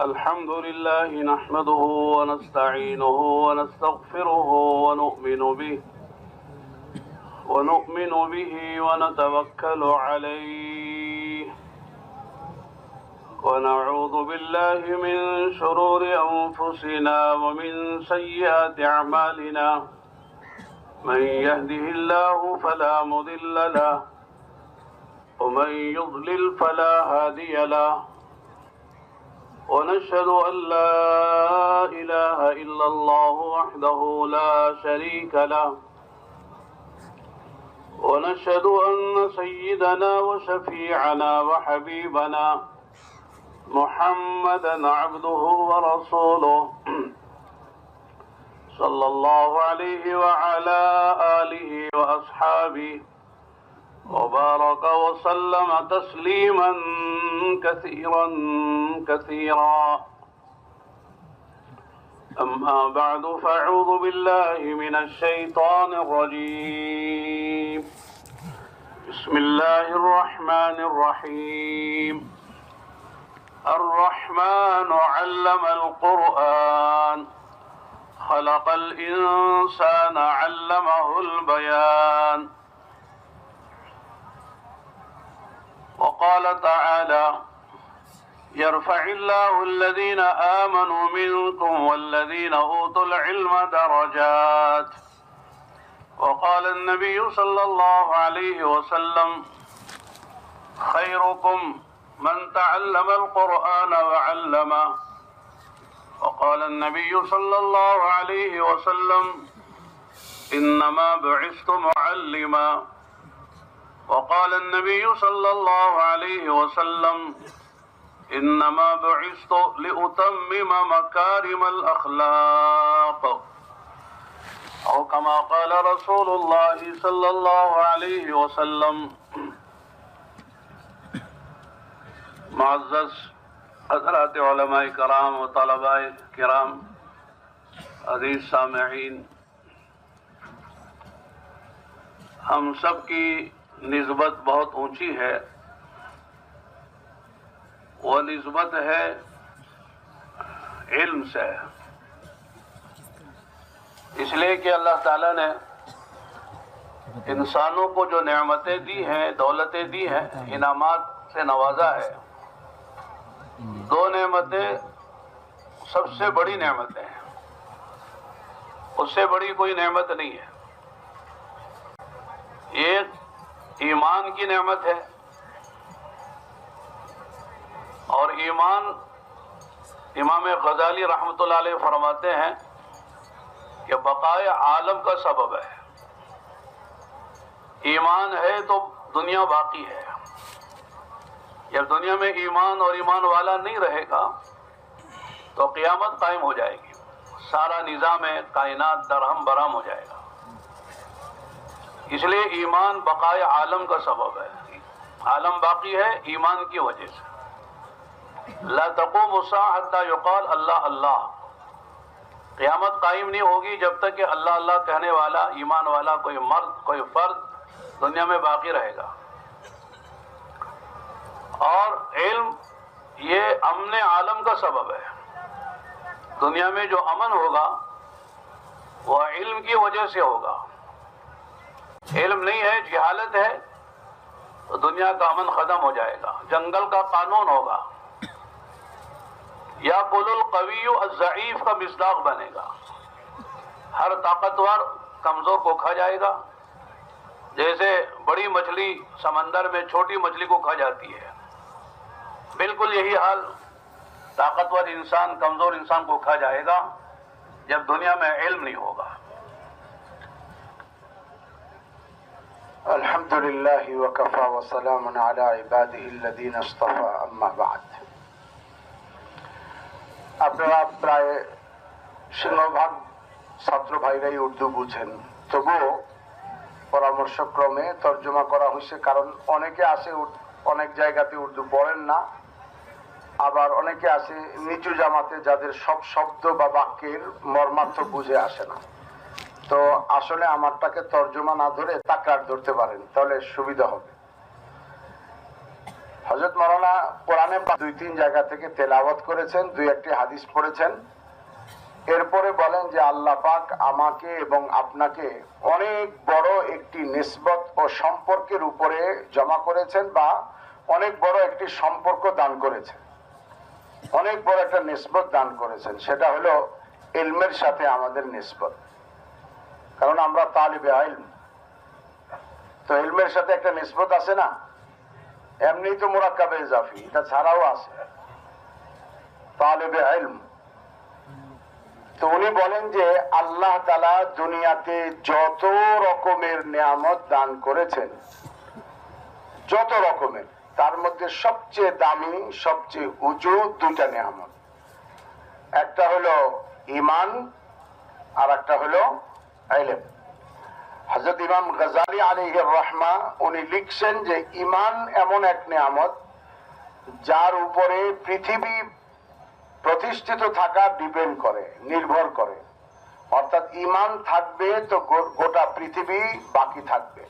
الحمد لله نحمده ونستعينه ونستغفره ونؤمن به ونتوكل عليه ونعوذ بالله من شرور أنفسنا ومن سيئات أعمالنا من يهده الله فلا مضل له ومن يضلل فلا هادي له ونشهد أن لا إله إلا الله وحده لا شريك له ونشهد أن سيدنا وشفيعنا وحبيبنا محمدا عبده ورسوله صلى الله عليه وعلى آله وأصحابه وبارك وسلم تسليما كثيرا كثيرا. أما بعد فأعوذ بالله من الشيطان الرجيم. بسم الله الرحمن الرحيم. الرحمن علم القرآن خلق الإنسان علمه البيان. وقال تعالى يرفع الله الذين آمنوا منكم والذين أوتوا العلم درجات. وقال النبي صلى الله عليه وسلم خيركم من تعلم القرآن وعلمه. وقال النبي صلى الله عليه وسلم إنما بعثت معلما. وقال النبي صلى الله عليه وسلم إنما بعثت لأتمم مكارم الأخلاق. أو كما قال رسول الله صلى الله عليه وسلم. معزز حضرات علماء کرام و طلباء کرام، عزیز سامعین، ہم سب کی نسبت بہت اونچی ہے. وہ نسبت ہے علم سے، اس لیے کہ اللہ تعالیٰ نے انسانوں کو جو نعمتیں دی ہیں، دولتیں دی ہیں، انعامات سے نوازا ہے. دو نعمتیں سب سے بڑی نعمتیں ہیں، اس سے بڑی کوئی نعمت نہیں ہے. ایک ایمان کی نعمت ہے، اور ایمان امام غزالی رحمۃ اللہ علیہ فرماتے ہیں کہ بقائے عالم کا سبب ہے. ایمان ہے تو دنیا باقی ہے. جب دنیا میں ایمان اور ایمان والا نہیں رہے گا تو قیامت قائم ہو جائے گی، سارا نظام کائنات درہم برہم ہو جائے گا. اس لیے ایمان بقائے عالم کا سبب ہے. عالم باقی ہے ایمان کی وجہ سے. لا تقوم الساعة حتى يقال اللہ اللہ. قیامت قائم نہیں ہوگی جب تک کہ اللہ اللہ کہنے والا ایمان والا کوئی مرد کوئی فرد دنیا میں باقی رہے گا. اور علم یہ امن عالم کا سبب ہے. دنیا میں جو امن ہوگا وہ علم کی وجہ سے ہوگا. علم نہیں ہے، جہالت ہے، تو دنیا کا امن ختم ہو جائے گا. جنگل کا قانون ہوگا، یا قل القوی الضعیف کا مصداق بنے گا. ہر طاقتور کمزور کو کھا جائے گا. جیسے بڑی مچھلی سمندر میں چھوٹی مچھلی کو کھا جاتی ہے، بالکل یہی حال طاقتور انسان کمزور انسان کو کھا جائے گا جب دنیا میں علم نہیں ہوگا. الحمد للہ وکفا وسلام علی عباده الذین اصطفى. اما بعد, আপনারা প্রায় সিংহভাগ ছাত্র ভাইরাই উর্দু বুঝেন, তবুও পরামর্শক্রমে তর্জমা করা হয়েছে, কারণ অনেকে আছে অনেক জায়গাতে উর্দু পড়েন না, আবার অনেকে আছে নিচু জামাতে যাদের সব শব্দ বা বাক্যের মর্মার্থ বুঝে আসে না. তো আসলে আমারটাকে তর্জমা না ধরে তাকরার ধরতে পারেন, তাহলে সুবিধা হবে. হযরত মাওলানা কোরআনে 2-3 জায়গা থেকে তেলাওয়াত করেছেন, 2-1টি হাদিস পড়েছেন। এরপরে বলেন যে আল্লাহ পাক আমাকে এবং আপনাকে অনেক বড় একটি নিসবত ও সম্পর্কের উপরে জমা করেছেন, বা অনেক বড় একটি সম্পর্ক দান করেছেন, অনেক বড় একটা নিসবত দান করেছেন। সেটা হলো ইলমের সাথে আমাদের নিসবত। কারণ আমরা তালিবে ইলম, তো ইলমের সাথে একটা নিসবত আছে না, এমনি তো মুরাক্কাবে ইজাফি, এটা ছাড়াও আছে তালিবে ইলম। তো উনি বলেন যে আল্লাহ তাআলা দুনিয়াতে যত রকমের নিয়ামত দান করেছেন, যত রকমের, তার মধ্যে সবচেয়ে দামি, সবচেয়ে উঁচু 2টা নিয়ামত। একটা হলো ঈমান আর একটা হলো ইলম। হযরত ইমাম গাজ্জালী আলাইহির রাহমা উনি লিখছেন যে ঈমান এমন এক নিয়ামত যার উপরে পৃথিবী প্রতিষ্ঠিত থাকা ডিপেন্ড করে, নির্ভর করে। অর্থাৎ ঈমান থাকবে তো গোটা পৃথিবী বাকি থাকবে।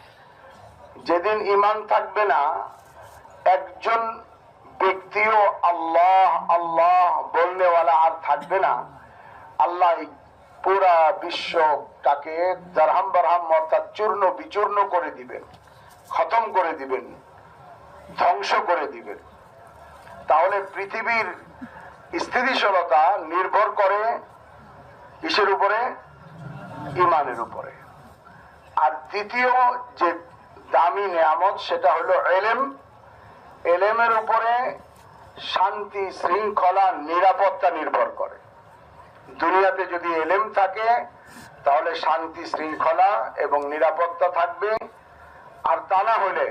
যেদিন ঈমান থাকবে না, একজন ব্যক্তিও আল্লাহ আল্লাহ বলনেওয়ালা আর থাকবে না। আল্লাহ পুরা বিশ্বটাকে দারহাম বারহাম অর্থাৎ চূর্ণ বিচূর্ণ করে দিবেন, খতম করে দিবেন, ধ্বংস করে দিবেন। তাহলে পৃথিবীর স্থিতিশীলতা নির্ভর করে কিসের উপরে? ঈমানের উপরে। আর দ্বিতীয় যে দামি নিয়ামত সেটা হলো ইলম। ইলমের উপরে শান্তি, শৃঙ্খলা, নিরাপত্তা নির্ভর করে। দুনিয়াতে যদি ইলম থাকে তাহলে শান্তি, শৃঙ্খলা এবং নিরাপত্তা থাকবে। আর তা না হলে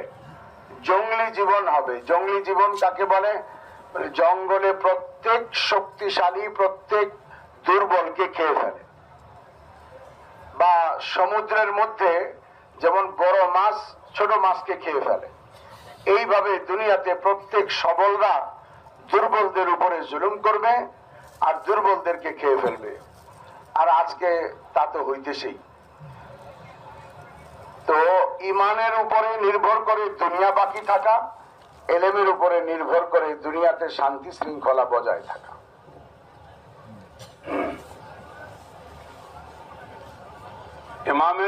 জঙ্গলি জীবন হবে। জঙ্গলি জীবন কাকে বলে? জঙ্গলে প্রত্যেক শক্তিশালী, প্রত্যেক দুর্বলকে খেয়ে ফেলে। বা সমুদ্রের মধ্যে যেমন বড় মাছ ছোট মাছকে খেয়ে ফেলে, এইভাবে দুনিয়াতে প্রত্যেক সবলরা দুর্বলদের উপরে জুলুম করবে আর দুর্বলদেরকে খেয়ে ফেলবে। আর আজকে তা তো হইতেছেই। তো ঈমানের উপরে নির্ভর করে দুনিয়া বাকি থাকা, ইলমের উপরে নির্ভর করে দুনিয়াতে শান্তি শৃঙ্খলা বজায় থাকা। इमाम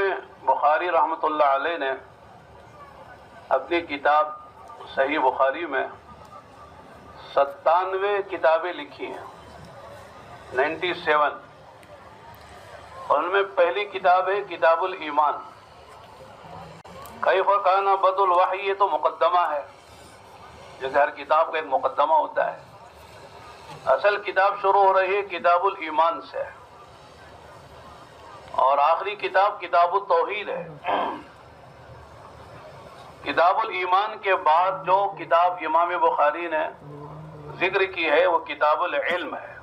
बुखारी रहमतुल्लाह अलैह ने अपनी किताब सही बुखारी में 97 किताबें लिखी हैं, 97। और उनमें पहली किताब है किताबुल ईमान। कैफ कान बदुल वही, ये तो मुकद्दमा है, जैसे हर किताब का एक मुकद्दमा होता है। असल किताब शुरू हो रही है किताबुल ईमान से, और आखिरी किताब किताबुल तौहीद है। किताबुल ईमान के बाद जो किताब इमाम बुखारी ने जिक्र की है वो किताबुल इल्म है।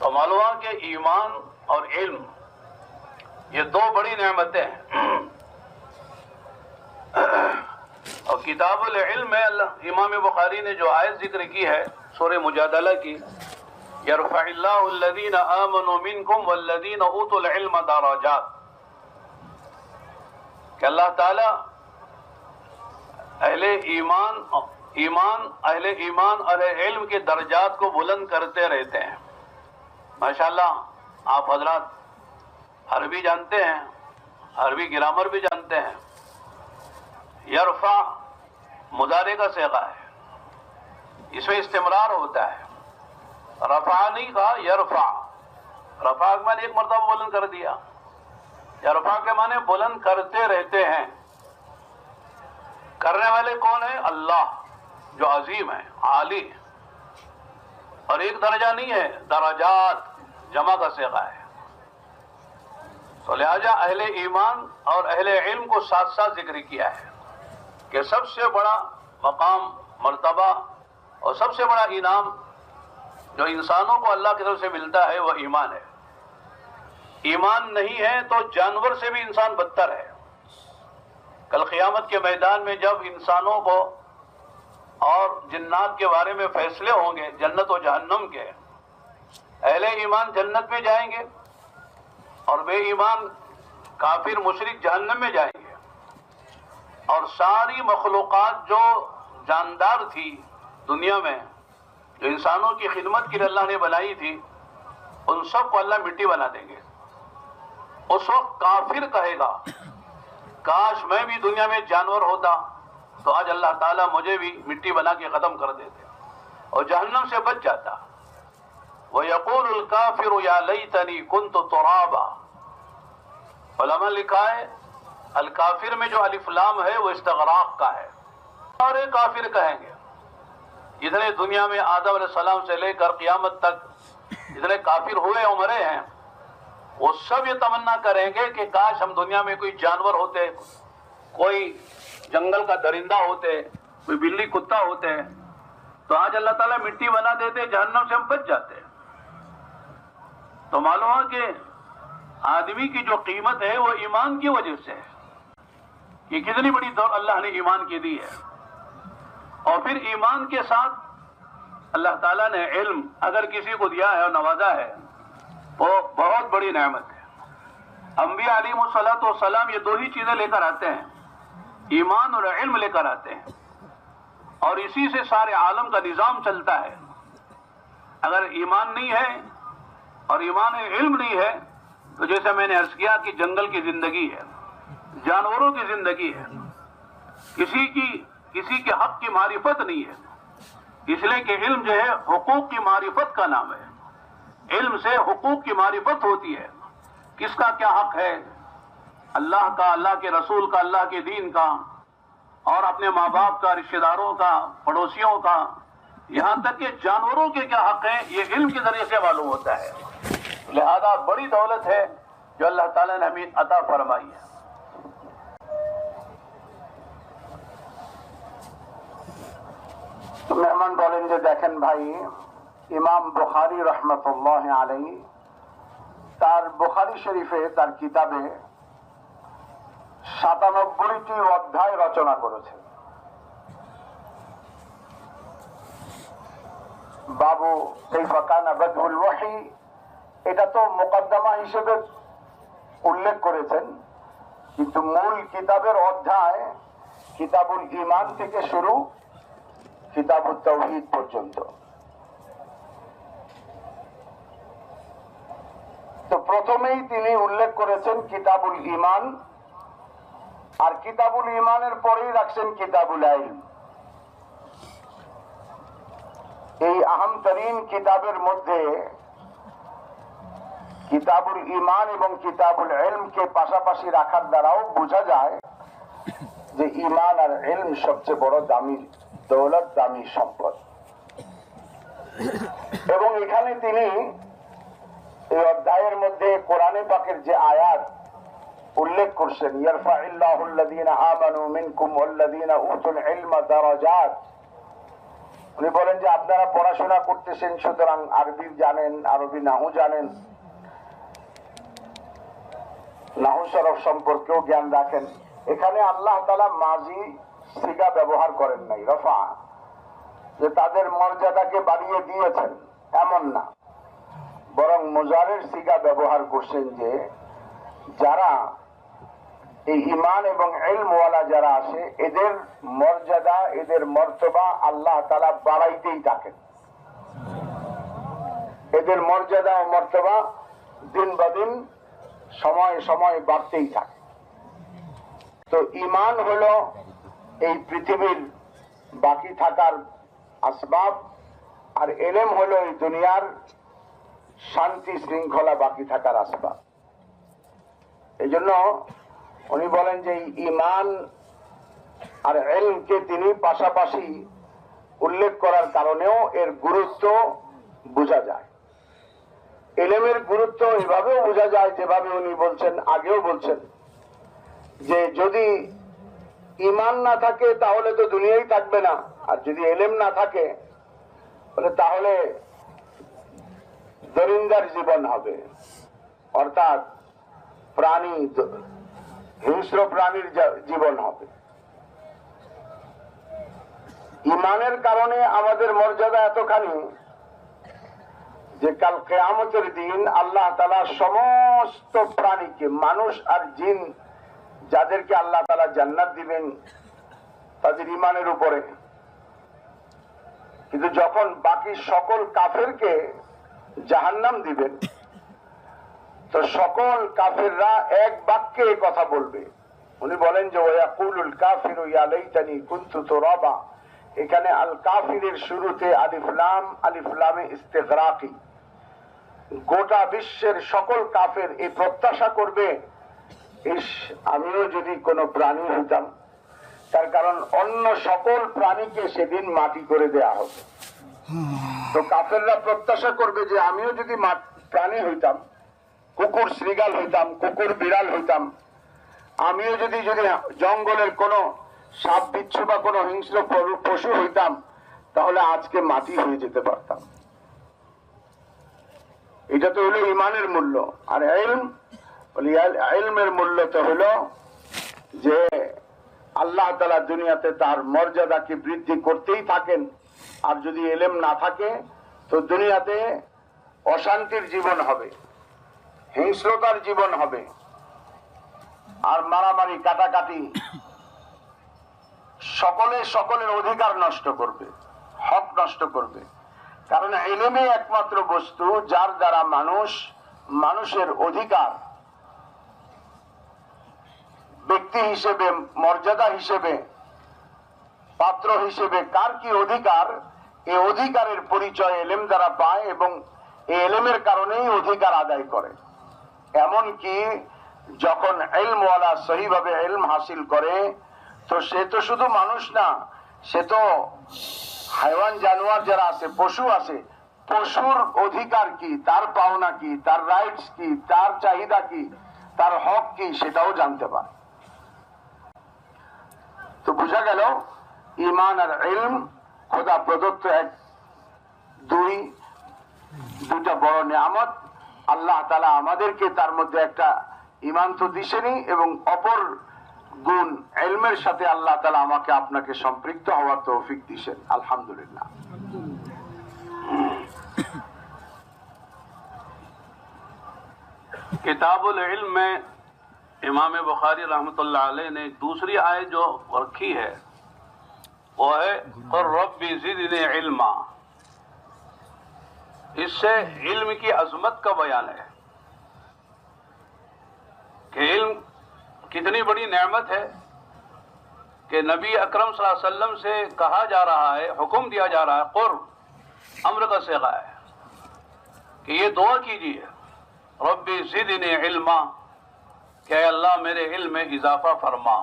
तो मालूम है कि ईमान और इल्म ये दो बड़ी नेमतें हैं। और किताबुल इल्म में इमाम बुखारी ने जो आयत जिक्र की है सूरह मुजादला की, यरफ़इल्लाहु अल्लज़ीना आमनू मिनकुम वल्लज़ीना ऊतुल इल्म दराजात, कि अल्लाह ताला अहले ईमान अहले इल्म के दर्जात को बुलंद करते रहते हैं। माशाल्लाह, आप हजरात अरबी जानते हैं, अरबी ग्रामर भी जानते हैं। यरफ़ा मुदारे का सेगा है, इसमें इस्तिमरार होता है। रफ़ा नहीं कहा, यरफ़ा। रफ़ा के माने एक मर्तबा बुलंद कर दिया, यरफ़ा के माने बुलंद करते रहते हैं। करने वाले कौन है? अल्लाह, जो अजीम है, आली। और एक दर्जा नहीं है, दराजात जमा का सेगा है। तो लिहाजा अहले ईमान और अहले इल्म को साथ साथ जिक्र किया है कि सबसे बड़ा मकाम, मर्तबा और सबसे बड़ा इनाम जो इंसानों को अल्लाह की तरफ से मिलता है वह ईमान है। ईमान नहीं है तो जानवर से भी इंसान बदतर है। कल क़यामत के मैदान में जब इंसानों को और जिन्नात के बारे में फैसले होंगे, जन्नत और जहन्नम के, अहले ईमान जन्नत में जाएंगे और बेईमान काफिर मुशरिक जहन्नम में जाएंगे। और सारी मखलूक़ात जो जानदार थी दुनिया में, जो इंसानों की खिदमत के लिए अल्लाह ने बनाई थी, उन सब को अल्लाह मिट्टी बना देंगे। उस वक्त काफिर कहेगा काश मैं भी दुनिया में जानवर होता तो आज अल्लाह ताला मुझे भी मिट्टी बना के खत्म कर देते और जहन्नम से बच जाता। वह यक़ूलुल काफिरु या लैतनी कुन्तु तुराबा। उलमा लिखा है अल काफिर में जो अलिफ लाम है वो इस्तिग़राक़ का है। और एक काफिर कहेंगे, जितने दुनिया में आदम अलैहिस्सलाम से लेकर क़यामत तक जितने काफिर हुए और मरे हैं, वो सब ये तमन्ना करेंगे कि काश हम दुनिया में कोई जानवर होते, कोई जंगल का दरिंदा होते, कोई बिल्ली कुत्ता होते, तो आज अल्लाह ताला मिट्टी बना देते, जहन्नम से हम बच जाते। तो मालूम है कि आदमी की जो कीमत है वो ईमान की वजह से है कि कितनी बड़ी दौलत अल्लाह ने ईमान की दी है। और फिर ईमान के साथ अल्लाह ताला ने इल्म अगर किसी को दिया है और नवाजा है, वो बहुत बड़ी नेमत है। अंबिया अलैहिमुस्सलातु वस्सलाम ये दो ही चीजें लेकर आते हैं, ईमान और इल्म लेकर आते हैं, और इसी से सारे आलम का निजाम चलता है। अगर ईमान नहीं है और ईमान इल्म नहीं है तो जैसे मैंने अर्ज किया कि जंगल की जिंदगी है, जानवरों की जिंदगी है, किसी के हक की मारिफत नहीं है। इसलिए कि इल्म जो है हुकूक की मारिफत का नाम है। इल्म से हुकूक की मारिफत होती है, किसका क्या हक है, अल्लाह का, अल्लाह के रसूल का, अल्लाह के दीन का, और अपने माँ बाप का, रिश्तेदारों का, पड़ोसियों का, यहाँ तक कि जानवरों के क्या हक है, ये इल्म के जरिए से मालूम होता है। लिहाजा बड़ी दौलत है जो अल्लाह ताला ने हमें अता फरमाई है। तो मेहमान बोलें जो देखें भाई, इमाम बुखारी रहमतुल्लाह अलैहि तार बुखारी शरीफे तार किताबे 97টি অধ্যায় রচনা করেছেন। বাবু কাইফা কানা বাদউল ওয়াহি, এটা তো মুকদ্দমা হিসেবে উল্লেখ করেছেন, কিন্তু মূল কিতাবের অধ্যায় কিতাবুল ঈমান থেকে শুরু কিতাবুত তাওহীদ পর্যন্ত। তো প্রথমেই তিনি উল্লেখ করেছেন কিতাবুল ঈমান, আর কিতাবুল ঈমানের পরেই রাখছেন কিতাবুল ইলম। এই আহমতরীন কিতাবের মধ্যে কিতাবুল ঈমান এবং কিতাবুল ইলমকে পাশাপাশি রাখার দ্বারাও বোঝা যায় যে ঈমান আর ইলম সবচেয়ে বড় দামি দৌলত, দামি সম্পদ। এবং এখানে তিনি এই অধ্যায়ের মধ্যে কোরআনে পাকের যে আয়াত উল্লেখ করছেন, ইয়ারফাইল্লাহুল্লাযীনা আমানু মিনকুম ওয়াল্লাযীনা উতুল ইলমা দারাজাত, উনি বলেন যে আপনারা পড়াশোনা করতেছেন, সুতরাং আরবি জানেন, আরবি নাহু জানেন, নাহু সরফ সম্পর্কেও জ্ঞান রাখেন। এখানে আল্লাহ তাআলা মাজি সিগা ব্যবহার করেন নাই, রফা, যে তাদের মর্যাদাকে বাড়িয়ে দিয়েছেন এমন না, বরং মুজারের সিগা ব্যবহার করছেন যে যারা এই ঈমান এবং ইলমওয়ালা যারা আছে এদের মর্যাদা, এদের মর্তবা আল্লাহ তাআলা বাড়াইতেই থাকেন। এদের মর্যাদা ও মর্তবা দিন বা দিন, সময় সময় বাড়তেই থাকে। তো ঈমান হলো এই পৃথিবীর বাকি থাকার আসবাব, আর ইলম হলো এই দুনিয়ার শান্তি শৃঙ্খলা বাকি থাকার আসবাব। এই জন্য উনি বলেন যে ঈমান আর ইলমকে তিনি পাশাপাশি উল্লেখ করার কারণেও এর গুরুত্ব বোঝা যায়। ইলমের গুরুত্ব এভাবেও বোঝা যায় যেভাবে উনি বলছেন, আগেও বলছেন, যে যদি ঈমান না থাকে তাহলে তো দুনিয়াই থাকবে না, আর যদি ইলম না থাকে তাহলে দরিন্দার জীবন হবে, অর্থাৎ প্রাণী, হিংস্র প্রাণীর জীবন হবে। ঈমানের কারণে আমাদের মর্যাদা এতখানি যে কাল কিয়ামতের দিন আল্লাহ তাআলা সমস্ত প্রাণীকে, মানুষ আর জিন, যাদেরকে আল্লাহ তাআলা জান্নাত দিবেন তাদের ঈমানের উপরে, কিন্তু যখন বাকি সকল কাফেরকে জাহান্নাম দিবেন, তো সকল কাফেররা এক বাক্যে এই কথা বলবে। উনি বলেন যে ওয়াকুলুল কাফিরু ইয়া লাইতানি কুনতু তুরাবা। এখানে আল কাফিরের শুরুতে আলিফ লামে ইস্তিগরাকি। গোটা বিশ্বের সকল কাফের এই প্রত্যাশা করবে, ইস আমিও যদি কোনো প্রাণী হইতাম। তার কারণ অন্য সকল প্রাণীকে সেদিন মাটি করে দেয়া হবে। তো কাফেররা প্রত্যাশা করবে যে আমিও যদি প্রাণী হইতাম, কুকুর শ্রীগাল হইতাম, কুকুর বিড়াল হইতাম, আমিও যদি জঙ্গলের কোনো সাপ বিচ্ছু বা কোনো হিংস্র পশু হইতাম, তাহলে আজকে মাটি হয়ে যেতে পারতাম। এটা তো হলো ইমানের মূল্য। আর ইলমের মূল্য তো হলো যে আল্লাহ তাআলা দুনিয়াতে তার মর্যাদাকে বৃদ্ধি করতেই থাকেন। আর যদি ইলম না থাকে তো দুনিয়াতে অশান্তির জীবন হবে, হিংস্রতার জীবন হবে, আর মারামারি কাটাকাটি, সকলের অধিকার নষ্ট করবে, হক নষ্ট করবে। কারণ ইলমই একমাত্র বস্তু যার দ্বারা মানুষের অধিকার, ব্যক্তি হিসেবে, মর্যাদা হিসেবে, পাত্র হিসেবে কার কি অধিকার, এই অধিকারের পরিচয় ইলম দ্বারা পায় এবং এই ইলমের কারণেই অধিকার আদায় করে। এমনকি যখন ইলমওয়ালা সহিভাবে ইলম হাসিল করে, তো সে তো শুধু মানুষ না, সে তো হাইওয়ান জানোয়ার যারা আছে, পশু আছে, পশুর অধিকার কি, তার পাওনা কি, তার রাইটস কি, তার চাহিদা কি, তার হক কি, সেটাও জানতে পারে। তো বোঝা গেল ঈমান আর ইলম খোদা প্রদত্ত দুইটা বড় নিয়ামত। আল্লাহ তাআলা আমাদেরকে তার মধ্যে একটা ঈমান তো দিছেনই, এবং অপর গুণ ইলমের সাথে আল্লাহ তাআলা আমাকে আপনাকে সম্পৃক্ত হওয়ার তৌফিক দিয়েছেন। আলহামদুলিল্লাহ। किताबुल इल्म में इमाम बुखारी रहमतुल्लाह अलैह ने एक दूसरी आयत जो रखी है वो है क़ुर रब्बी ज़िदनी इल्मा। इससे इल्म की अजमत का बयान है कि इल्म कितनी बड़ी नेमत है कि नबी अकरम सल्लल्लाहु अलैहि वसल्लम से कहा जा रहा है, हुक्म दिया जा रहा है, क़ुर अम्र का सिगा है कि ये दुआ कीजिए, रब्बी ज़िदनी इल्मा, कि अल्लाह मेरे इल्म में इजाफा फरमा।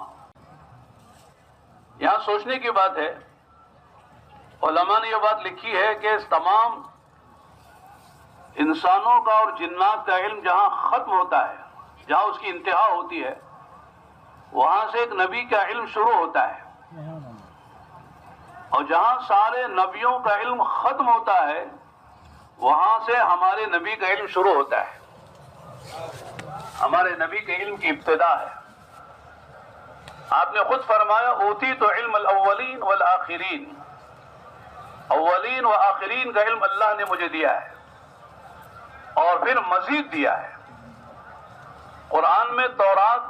यहाँ सोचने की बात है, उलमा ने यह बात लिखी है कि तमाम इंसानों का और जिन्नात का इल्म जहाँ खत्म होता है, जहाँ उसकी इंतहा होती है, वहां से एक नबी का इल्म शुरू होता है, और जहाँ सारे नबियों का इल्म खत्म होता है, वहां से हमारे नबी का इल्म शुरू होता है। हमारे नबी के इल्म की इब्तिदा है। आपने खुद फरमाया ऊती तो इल्म अल-अव्वलीन वल आखिरीन, अव्वलीन व आखिरीन का इल्म अल्लाह ने मुझे दिया है और फिर मजीद दिया है। कुरान में तौरात,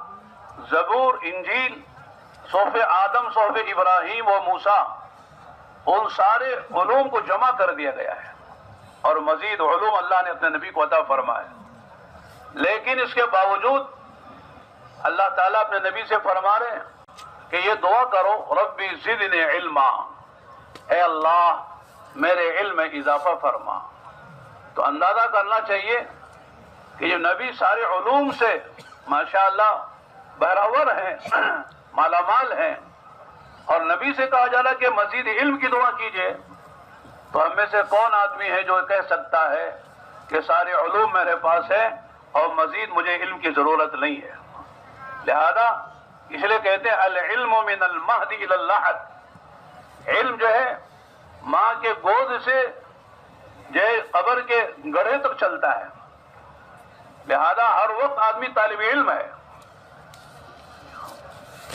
ज़बूर, इंजील, सोफ़े आदम, सोफ़े इब्राहीम व मूसा, उन सारे उलूम को जमा कर दिया गया है और मजीद उलूम अल्लाह ने अपने नबी को अता फरमाया। लेकिन इसके बावजूद अल्लाह ताला अपने नबी से फरमा रहे हैं कि ये दुआ करो, रब्बी ज़िदनी इल्मा, ऐ अल्लाह मेरे इल्म में इजाफा फरमा। तो अंदाजा करना चाहिए कि जो नबी सारे उलूम से माशाअल्लाह बहरावर हैं, मालामाल हैं, और नबी से कहा जा रहा है कि मजीद इल्म की दुआ कीजिए, तो हम में से कौन आदमी है जो कह सकता है कि सारे उलूम मेरे पास है और मजीद मुझे इल्म की जरूरत नहीं है। लिहाजा इसलिए कहते हैं अल इल्मु मिनल महदी इलल लहद, इल्म जो है माँ के गोद से जो कब्र के गड्ढे तक चलता है। लिहाजा हर वक्त आदमी तालिब इल्म है।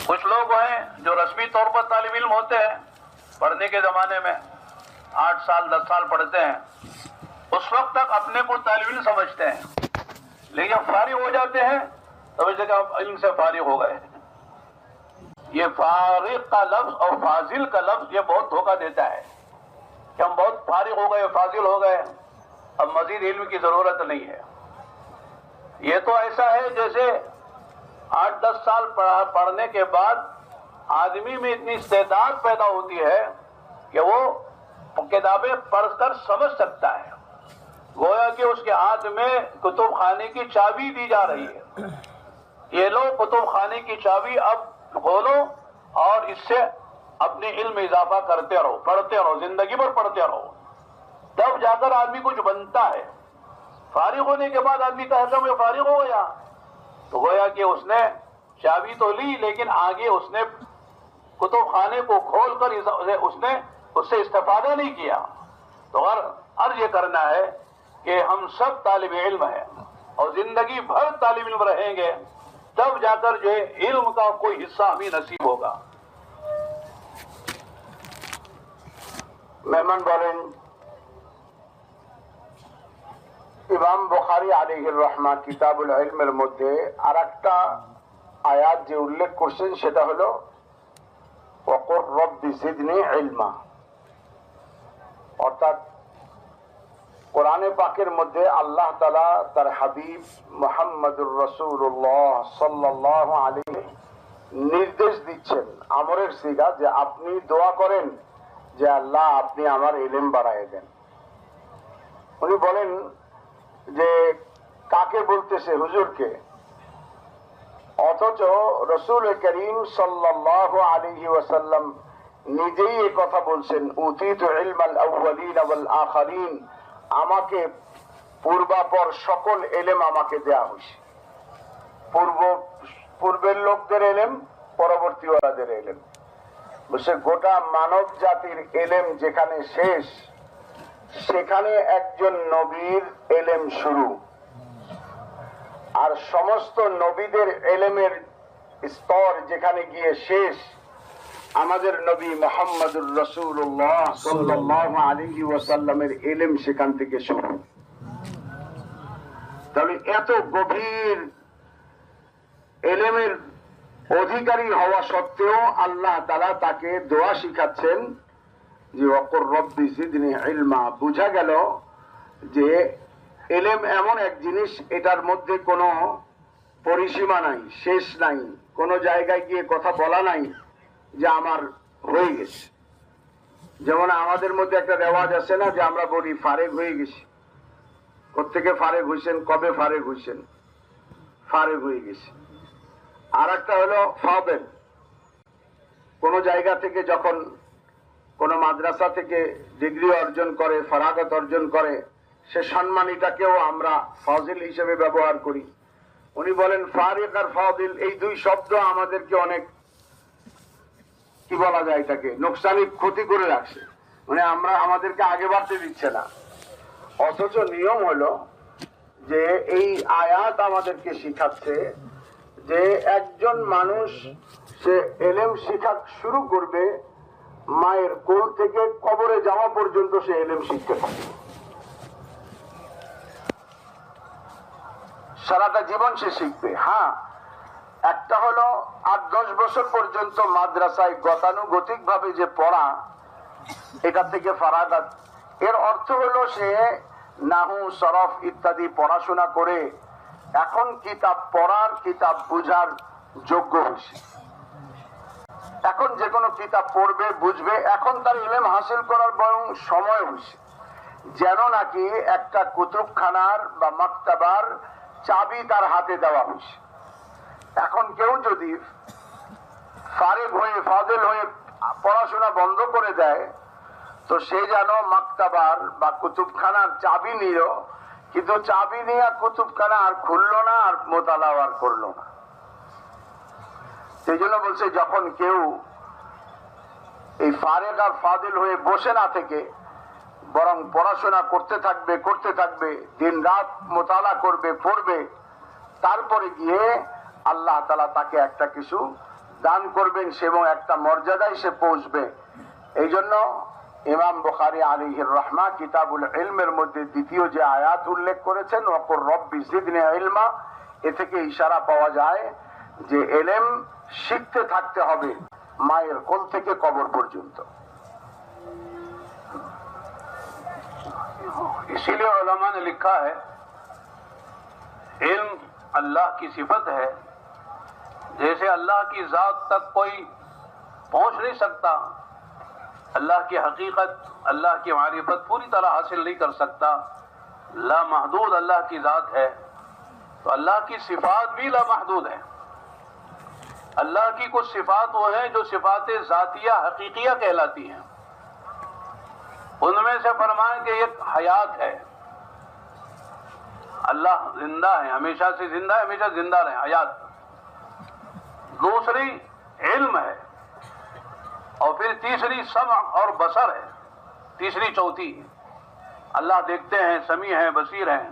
कुछ लोग हैं जो रस्मी तौर पर तालिब इल्म होते हैं, पढ़ने के ज़माने में 8 साल 10 साल पढ़ते हैं, उस वक्त तक अपने को तालिब इल्म समझते हैं, लेकिन जब फारिग हो जाते हैं तो इल्म से फारिग हो गए। ये फारिग का लफ्ज़ और फाजिल का लफ्ज़ ये बहुत धोखा देता है। कि हम बहुत फारिग हो गए, फाजिल हो गए, अब मजीद इल्म की जरूरत नहीं है। ये तो ऐसा है जैसे 8-10 साल पढ़ने के बाद आदमी में इतनी इस्तेदाद पैदा होती है कि वो किताबें पढ़कर समझ सकता है, गोया कि उसके हाथ में कुतुब खाने की चाबी दी जा रही है। ये लो कुतुब खाने की चाबी, अब खोलो और इससे अपने इल्म में इजाफा करते रहो, पढ़ते रहो, जिंदगी भर पढ़ते रहो, तब जाकर आदमी कुछ बनता है। फारिग होने के बाद आदमी कहता मैं फारिग हो गया, तो गोया कि उसने चाबी तो ली लेकिन आगे उसने कुतुब खाने को खोलकर उसने उससे इस्तेफादा नहीं किया। तो अर्ज ये करना है कि हम सब तालिब इल्म हैं और जिंदगी भर तालिब इल्म रहेंगे, तब जाकर जो इल्म का कोई हिस्सा हमें नसीब होगा। मेहमान बोलें इमाम बुखारी আলাইহির রহমা কিতাবুল ইলমের মধ্যে আরেকটা আয়াত যে উল্লেখ করছেন সেটা হলো ওয়াকুর রব্বি জিদনি ইলমা, অর্থাৎ কোরআনে পাকের মধ্যে আল্লাহ তাআলা তার হাবিব মুহাম্মদুর রাসূলুল্লাহ সাল্লাল্লাহু আলাইহি নির্দেশ দিচ্ছেন আমরের সিগা যে আপনি দোয়া করেন যে আল্লাহ আপনি আমার ইলম বাড়ায় দেন। উনি বলেন যে কাকে বলতেছে, হুজুরকে, অথচ রাসূল করিম সাল্লাল্লাহু আলাইহি ওয়াসাল্লাম নিজেই এই কথা বলছেন উতীতু ইলমাল আউয়ালিন ওয়াল আখিরিন, আমাকে পূর্বাপর সকল ইলম আমাকে দেয়া হয়েছে, পূর্বের লোকদের ইলম, পরবর্তী ওয়ালাদের ইলম। বলছে গোটা মানব জাতির ইলম যেখানে শেষ সেখানে একজন নবীর ইলম শুরু, আর সমস্ত নবীদের ইলমের স্তর যেখানে গিয়ে শেষ আমাদের নবী মুহাম্মদুর রাসূলুল্লাহ সাল্লাল্লাহু আলাইহি ওয়াসাল্লামের ইলম সেখান থেকে শুরু। তাহলে এত গভীর ইলমের অধিকারী হওয়া সত্ত্বেও আল্লাহ তাআলা তাকে দোয়া শিখাচ্ছেন যে ওয়াকুর রব্বি জিদনি ইলমা। বোঝা গেল যে ইলম এমন এক জিনিস, এটার মধ্যে কোনো পরিসীমা নাই, শেষ নাই, কোনো জায়গায় গিয়ে কথা বলা নাই যে আমার হয়ে গেছে। যেমন আমাদের মধ্যে একটা রেওয়াজ আছে না যে আমরা বলি ফারেগ হয়ে গেছি। কোত্থেকে ফারেগ হয়েছেন, কবে ফারেগ হয়েছেন? ফারেগ হয়ে গেছি। আর একটা হলো ফাদেল, কোন জায়গা থেকে যখন কোন মাদ্রাসা থেকে ডিগ্রি অর্জন করে, ফারাগত অর্জন করে, সে সম্মানীটাকেও আমরা ফাজিল হিসেবে ব্যবহার করি। উনি বলেন ফারিক আর ফাদিল এই দুই শব্দ আমাদেরকে অনেক কি বলা যায়, এটাকে নোকসানি ক্ষতি করে রাখছে, মানে আমরা আমাদেরকে আগে বাড়তে দিচ্ছে না। অথচ নিয়ম হলো যে এই আয়াত আমাদেরকে শিখাচ্ছে যে একজন মানুষ সে ইলম শিখা শুরু করবে, মায়ের কোল থেকে কবরে যাওয়া পর্যন্ত সে ইলম শিখতে থাকে, সারাটা জীবন সে শিখবে। হ্যাঁ, একটা হলো 8-10 বছর পর্যন্ত মাদ্রাসায় গতানুগতিক ভাবে যে পড়া, এটা থেকে ফারাগাত, এর অর্থ হলো সে নাহু সরফ ইত্যাদি পড়াশোনা করে এখন কিতাব পড়ার, কিতাব বুঝার যোগ্য হয়েছে। এখন যে কোনো কিতাব পড়বে, বুঝবে, এখন তার ইলম হাসিল করার বরং সময় হয়েছে। যেন নাকি একটা কুতুবখানার বা মাকতাবার চাবি তার হাতে দেওয়া হয়েছে। এখন কেউ যদি ফারেগ হয়ে, ফাজিল হয়ে পড়াশোনা বন্ধ করে দেয়, তো সে যেন মাকতাবার বা কুতুবখানার চাবি নিল, কিন্তু চাবি নিয়ে কুতুবখানা আর খুললো না, আর মোতালাও আর করলো না। সেই জন্য বলছে যখন কেউ এই ফারেগ আর ফাদিল হয়ে বসে না থেকে বরং পড়াশোনা করতে থাকবে, দিন রাত মোতালা করবে, পড়বে, তারপরে গিয়ে আল্লাহ তাআলা তাকে একটা কিছু দান করবেন, এবং একটা মর্যাদায় সে পৌঁছবে। এই জন্য ইমাম বুখারী আলাইহির রহমা কিতাবুল ইলমের মধ্যে দ্বিতীয় যে আয়াত উল্লেখ করেছেন ওয়াকুর রব্বি জিদনি ইলমা, এ থেকে ইশারা পাওয়া যায় যে ইলম শিখতে থাকতে হবে মায়ের কোল থেকে কবর পর্যন্ত। اسی لیے علماء نے لکھا ہے علم اللہ کی صفت ہے، جیسے اللہ کی ذات تک کوئی پہنچ نہیں سکتا، اللہ کی حقیقت، اللہ کی معرفت پوری طرح حاصل نہیں کر سکتا، لامحدود اللہ کی ذات ہے، تو اللہ کی صفات بھی لامحدود ہیں۔ اللہ کی کچھ صفات وہ ہیں جو صفات ذاتیہ حقیقیہ کہلاتی ہیں، ان میں سے فرمائیں کہ ایک حیات ہے، اللہ زندہ ہے، ہمیشہ سے زندہ ہے، ہمیشہ زندہ رہے، حیات۔ دوسری علم ہے، اور پھر تیسری سمع اور بصر ہے، تیسری چوتھی اللہ دیکھتے ہیں، سمیع ہیں، بصیر ہیں۔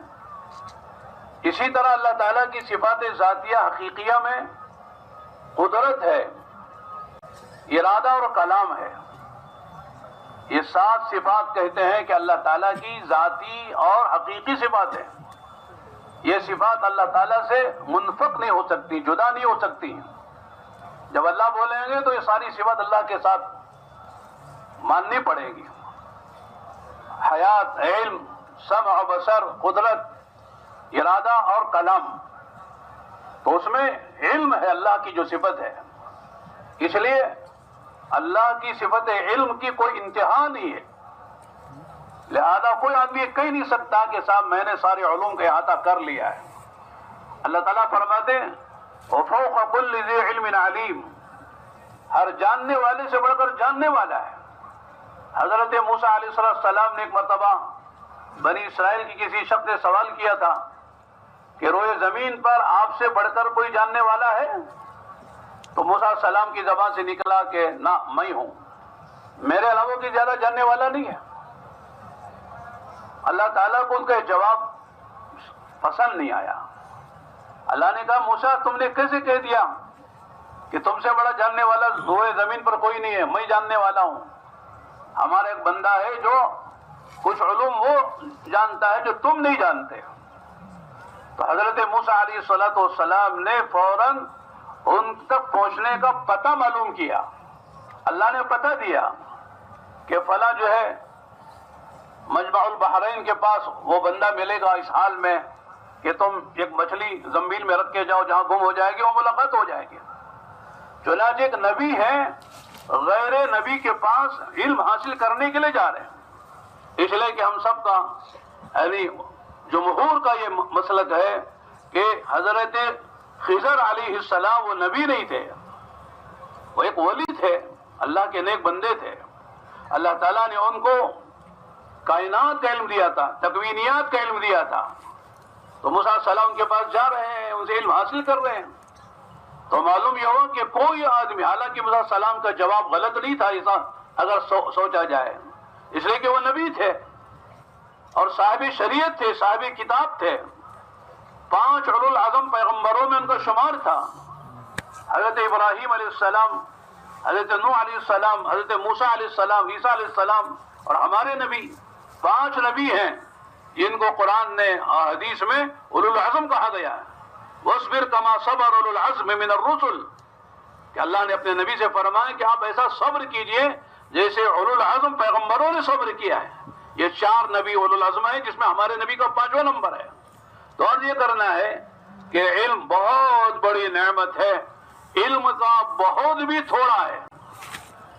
اسی طرح اللہ تعالیٰ کی صفات ذاتیہ حقیقیہ میں قدرت ہے، ارادہ اور کلام ہے۔ یہ 7 صفات کہتے ہیں کہ اللہ تعالیٰ کی ذاتی اور حقیقی صفات ہیں۔ یہ صفات اللہ تعالیٰ سے منفک نہیں ہو سکتی، جدا نہیں ہو سکتی۔ جب اللہ بولیں گے تو یہ ساری صفات اللہ کے ساتھ ماننی پڑے گی۔ حیات، علم، سمع، بصر، قدرت، ارادہ اور کلام، تو اس میں علم ہے اللہ کی جو صفت ہے۔ اس لیے اللہ کی صفت علم کی کوئی انتہا نہیں ہے، لہذا کوئی آدمی یہ کہہ نہیں سکتا کہ صاحب میں نے سارے علوم کا احاطہ کر لیا ہے۔ اللہ تعالیٰ فرماتے ہیں وَفَوْقَ كُلِّ ذِي عِلْمٍ عَلِيمٍ، ہر جاننے والے سے بڑھ کر جاننے والا ہے۔ حضرت موسیٰ علیہ السلام نے ایک مرتبہ بنی اسرائیل کی کسی شخص نے سوال کیا تھا کہ روئے زمین پر آپ سے بڑھ کر کوئی جاننے والا ہے؟ تو موسیٰ علیہ السلام کی زبان سے نکلا کہ نہ، میں ہوں، میرے علاوہ کی زیادہ جاننے والا نہیں ہے۔ اللہ تعالیٰ کو ان کا جواب پسند نہیں آیا۔ اللہ نے کہا موسیٰ تم نے کیسے کہہ دیا کہ تم سے بڑا جاننے والا روئے زمین پر کوئی نہیں ہے، میں جاننے والا ہوں۔ ہمارا ایک بندہ ہے جو کچھ علوم وہ جانتا ہے جو تم نہیں جانتے۔ تو حضرت موسیٰ علیہ السلام نے فوراً ان تک پہنچنے کا پتہ معلوم کیا۔ اللہ نے پتہ دیا کہ فلاں جو ہے مجمع البحرین کے پاس وہ بندہ ملے گا اس حال میں کہ تم ایک مچھلی زنبیل میں رکھ کے جاؤ، جہاں گم ہو جائے گی وہ ملاقات ہو جائے گی۔ چنانچہ ایک نبی ہے غیر نبی کے پاس علم حاصل کرنے کے لیے جا رہے ہیں، اس لیے کہ ہم سب کا یعنی جمہور کا یہ مسلک ہے کہ حضرت خضر علیہ السلام وہ نبی نہیں تھے، وہ ایک ولی تھے، اللہ کے نیک بندے تھے۔ اللہ تعالیٰ نے ان کو کائنات کا علم دیا تھا، تکوینیات کا علم دیا تھا، تو موسیٰ علیہ السلام کے پاس جا رہے ہیں، اسے علم حاصل کر رہے ہیں۔ تو معلوم یہ ہوا کہ کوئی آدمی، حالانکہ موسیٰ علیہ السلام کا جواب غلط نہیں تھا ایسا اگر سوچا جائے، اس لیے کہ وہ نبی تھے اور صاحب شریعت تھے، صاحب کتاب تھے، 5 اولو العزم پیغمبروں میں ان کا شمار تھا۔ حضرت ابراہیم علیہ السلام، حضرت نوح علیہ السلام، حضرت موسیٰ علیہ السلام، عیسیٰ علیہ السلام اور ہمارے نبی، 5 نبی ہیں جن کو قرآن نے اور حدیث میں اولو العزم کہا گیا ہے۔ وَاصْبِرْ كَمَا صَبَرَ أُولُو الْعَزْمِ مِنَ الرُّسُلِ، کہ اللہ نے اپنے نبی سے فرمایا کہ آپ ایسا صبر کیجئے جیسے اولو العزم پیغمبروں نے صبر کیا ہے۔ یہ 4 نبی اولو العزم ہیں جس میں ہمارے نبی کا 5واں نمبر ہے۔ تو اور یہ کرنا ہے کہ علم بہت بڑی نعمت ہے، علم کا بہت بھی تھوڑا ہے،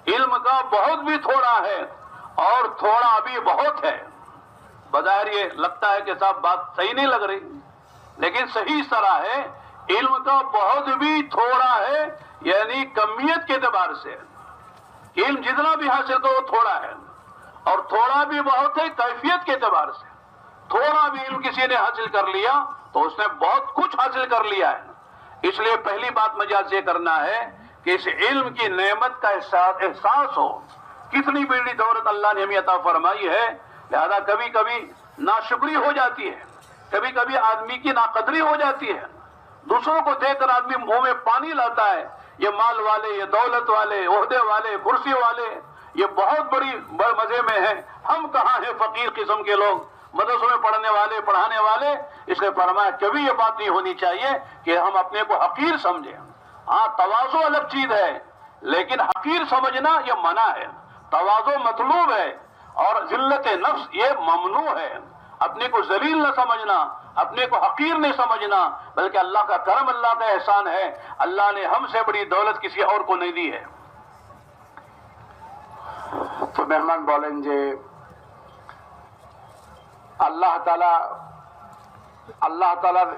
علم کا بہت بھی تھوڑا ہے اور تھوڑا بھی بہت ہے۔ بظاہر یہ لگتا ہے کہ صاحب بات صحیح نہیں لگ رہی، لیکن صحیح اس طرح ہے، علم کا بہت بھی تھوڑا ہے، یعنی کمیت کے اعتبار سے علم جتنا بھی حاصل کرو وہ تھوڑا ہے، اور تھوڑا بھی بہت ہے کیفیت کے اعتبار سے۔ تھوڑا بھی علم کسی نے حاصل کر لیا تو اس نے بہت کچھ حاصل کر لیا ہے۔ اس لیے پہلی بات مجھے آج یہ کرنا ہے کہ اس علم کی نعمت کا احساس ہو، کتنی بڑی دولت اللہ نے ہمیں عطا فرمائی ہے، لہذا کبھی کبھی ناشکری ہو جاتی ہے، کبھی کبھی آدمی کی ناقدری ہو جاتی ہے، دوسروں کو دیکھ کر آدمی منہ میں پانی لاتا ہے، یہ مال والے، یہ دولت والے، عہدے والے، کرسی والے، یہ بہت بڑی مزے میں ہیں، ہم کہاں ہیں فقیر قسم کے لوگ، مدرسوں میں پڑھنے والے، پڑھانے والے۔ اس نے فرمایا کبھی یہ بات نہیں ہونی چاہیے کہ ہم اپنے کو حقیر سمجھیں۔ ہاں تواضع الگ چیز ہے، لیکن حقیر سمجھنا یہ منع ہے۔ تواضع مطلوب ہے اور ذلت نفس یہ ممنوع ہے۔ अपने को जलील न समझना, अपने को हकीर नहीं समझना, बल्कि अल्लाह का करम, अल्लाह का एहसान है। अल्लाह ने हमसे बड़ी दौलत किसी और को नहीं दी है। तो मेहमान बोलें जे আল্লাহ তাআলার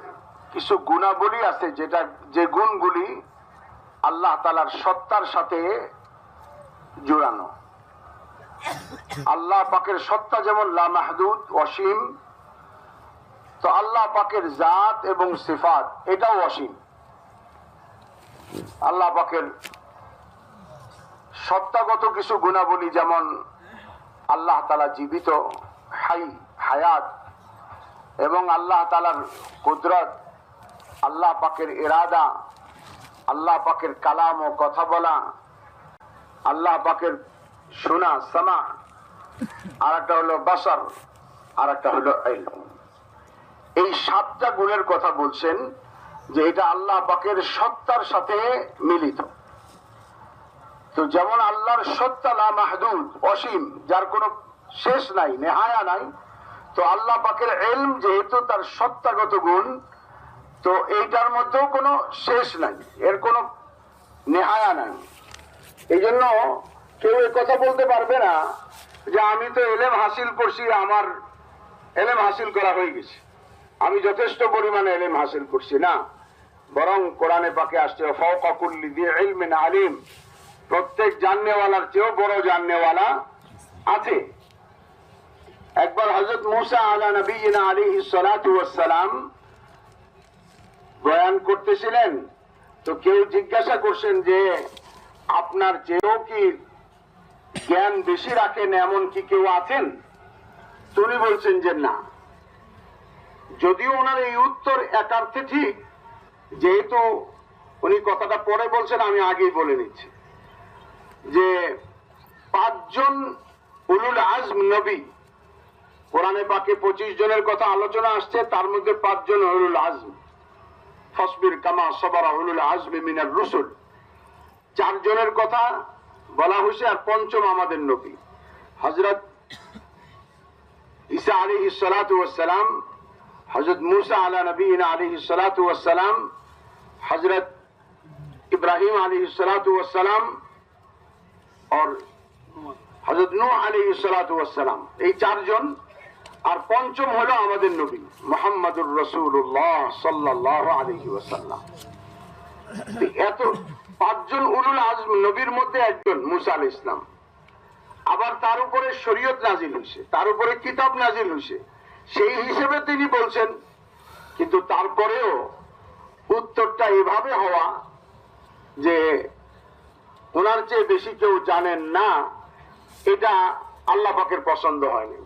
কিছু গুণাবলী আছে যে গুণগুলি আল্লাহ তাআলার সত্তার সাথে জোড়ানো। আল্লাহ পাকের সত্তা যেমন লা মাহদুদ অসীম, তো আল্লাহ পাকের জাত এবং সিফাত এটাও অসীম। আল্লাহ পাকের সত্তাগত কিছু গুণাবলী যেমন আল্লাহ তাআলা জীবিত, হায়াত, এবং আল্লাহ তাআলার কুদরত, আল্লাহ পাকের ইরাদা, আল্লাহ পাকের কালাম ও কথা বলা, আল্লাহ পাকের শোনা সামা, আর একটা হলো বাসার, আর একটা হলো ইলম। এই 7টা গুণের কথা বলছেন যে এটা আল্লাহ পাকের সত্তার সাথে মিলিত। তো যেমন আল্লাহর সত্তা লা মাহদুদ অসীম, যার কোনো শেষ নাই, নেহায়া নাই, তো আল্লাহ পাকের ইলম যেহেতু তার সত্তাগত গুণ, তো এইটার মধ্যেও কোনো শেষ নাই, এর কোনো নেহায়া নাই। এই জন্য কেউ এই কথা বলতে পারবে না যে আমি তো ইলম হাসিল করছি, আমার ইলম হাসিল করা হয়ে গেছে, আমি যথেষ্ট পরিমাণে ইলম হাসিল করছি। না, বরং কোরআনে পাকে আসছে ফাওকা কুল্লি যি ইলমিন আলিম, প্রত্যেক জাননেওয়ালার চেয়েও বড় জাননেওয়ালা আছে। একবার হযরত মূসা আলা নবিয়িনা আলাইহিস সালাতু ওয়াস সালাম বয়ান করতেছিলেন, তো কেউ জিজ্ঞাসা করছেন যে আপনার চেয়েও কি জ্ঞান বেশি রাখেন এমন কি কেউ আছেন? তিনি বলছেন যে না। যদিও ওনার এই উত্তর একার্থে ঠিক, যেহেতু উনি কথাটা পরে বলছেন, আমি আগেই বলে নিচ্ছি যে 5 জন উলুল আজম নবী, কোরআনে পাকে 25 জনের কথা আলোচনা আসছে, তার মধ্যে 5 জন উলুল আজম, ফাসবির কামা সাবারা উলুল আজমি মিনার রুসুল, 4 জনের কথা বলা হয়েছে। আর 5ম আমাদের নবী হযরত ঈসা আলাইহিস সালাতু ওয়াস সালাম, হযরত মূসা আলা নবিয়িনা আলাইহিস সালাতু ওয়াস সালাম, হযরত ইব্রাহিম আলাইহিস সালাতু ওয়াস সালাম, और হযরত নূহ আলাইহিস সালাতু ওয়াস সালাম, এই 4 জন। আর 5ম হলো আমাদের নবী মুহাম্মদুর রাসূলুল্লাহ সাল্লাল্লাহু আলাইহি ওয়াসাল্লাম। এত 5 জন উলুল আজম নবীর মধ্যে একজন মূসা আলাইহিস সালাম। আবার তার উপরে শরীয়ত নাজিল হয়েছে, তার উপরে কিতাব নাজিল হয়েছে, সেই হিসেবে তিনি বলছেন। কিন্তু তারপরেও উত্তরটা এভাবে হওয়া যে ওনার চেয়ে বেশি কেউ জানেন না, এটা আল্লাহ পাকের পছন্দ হয়নি।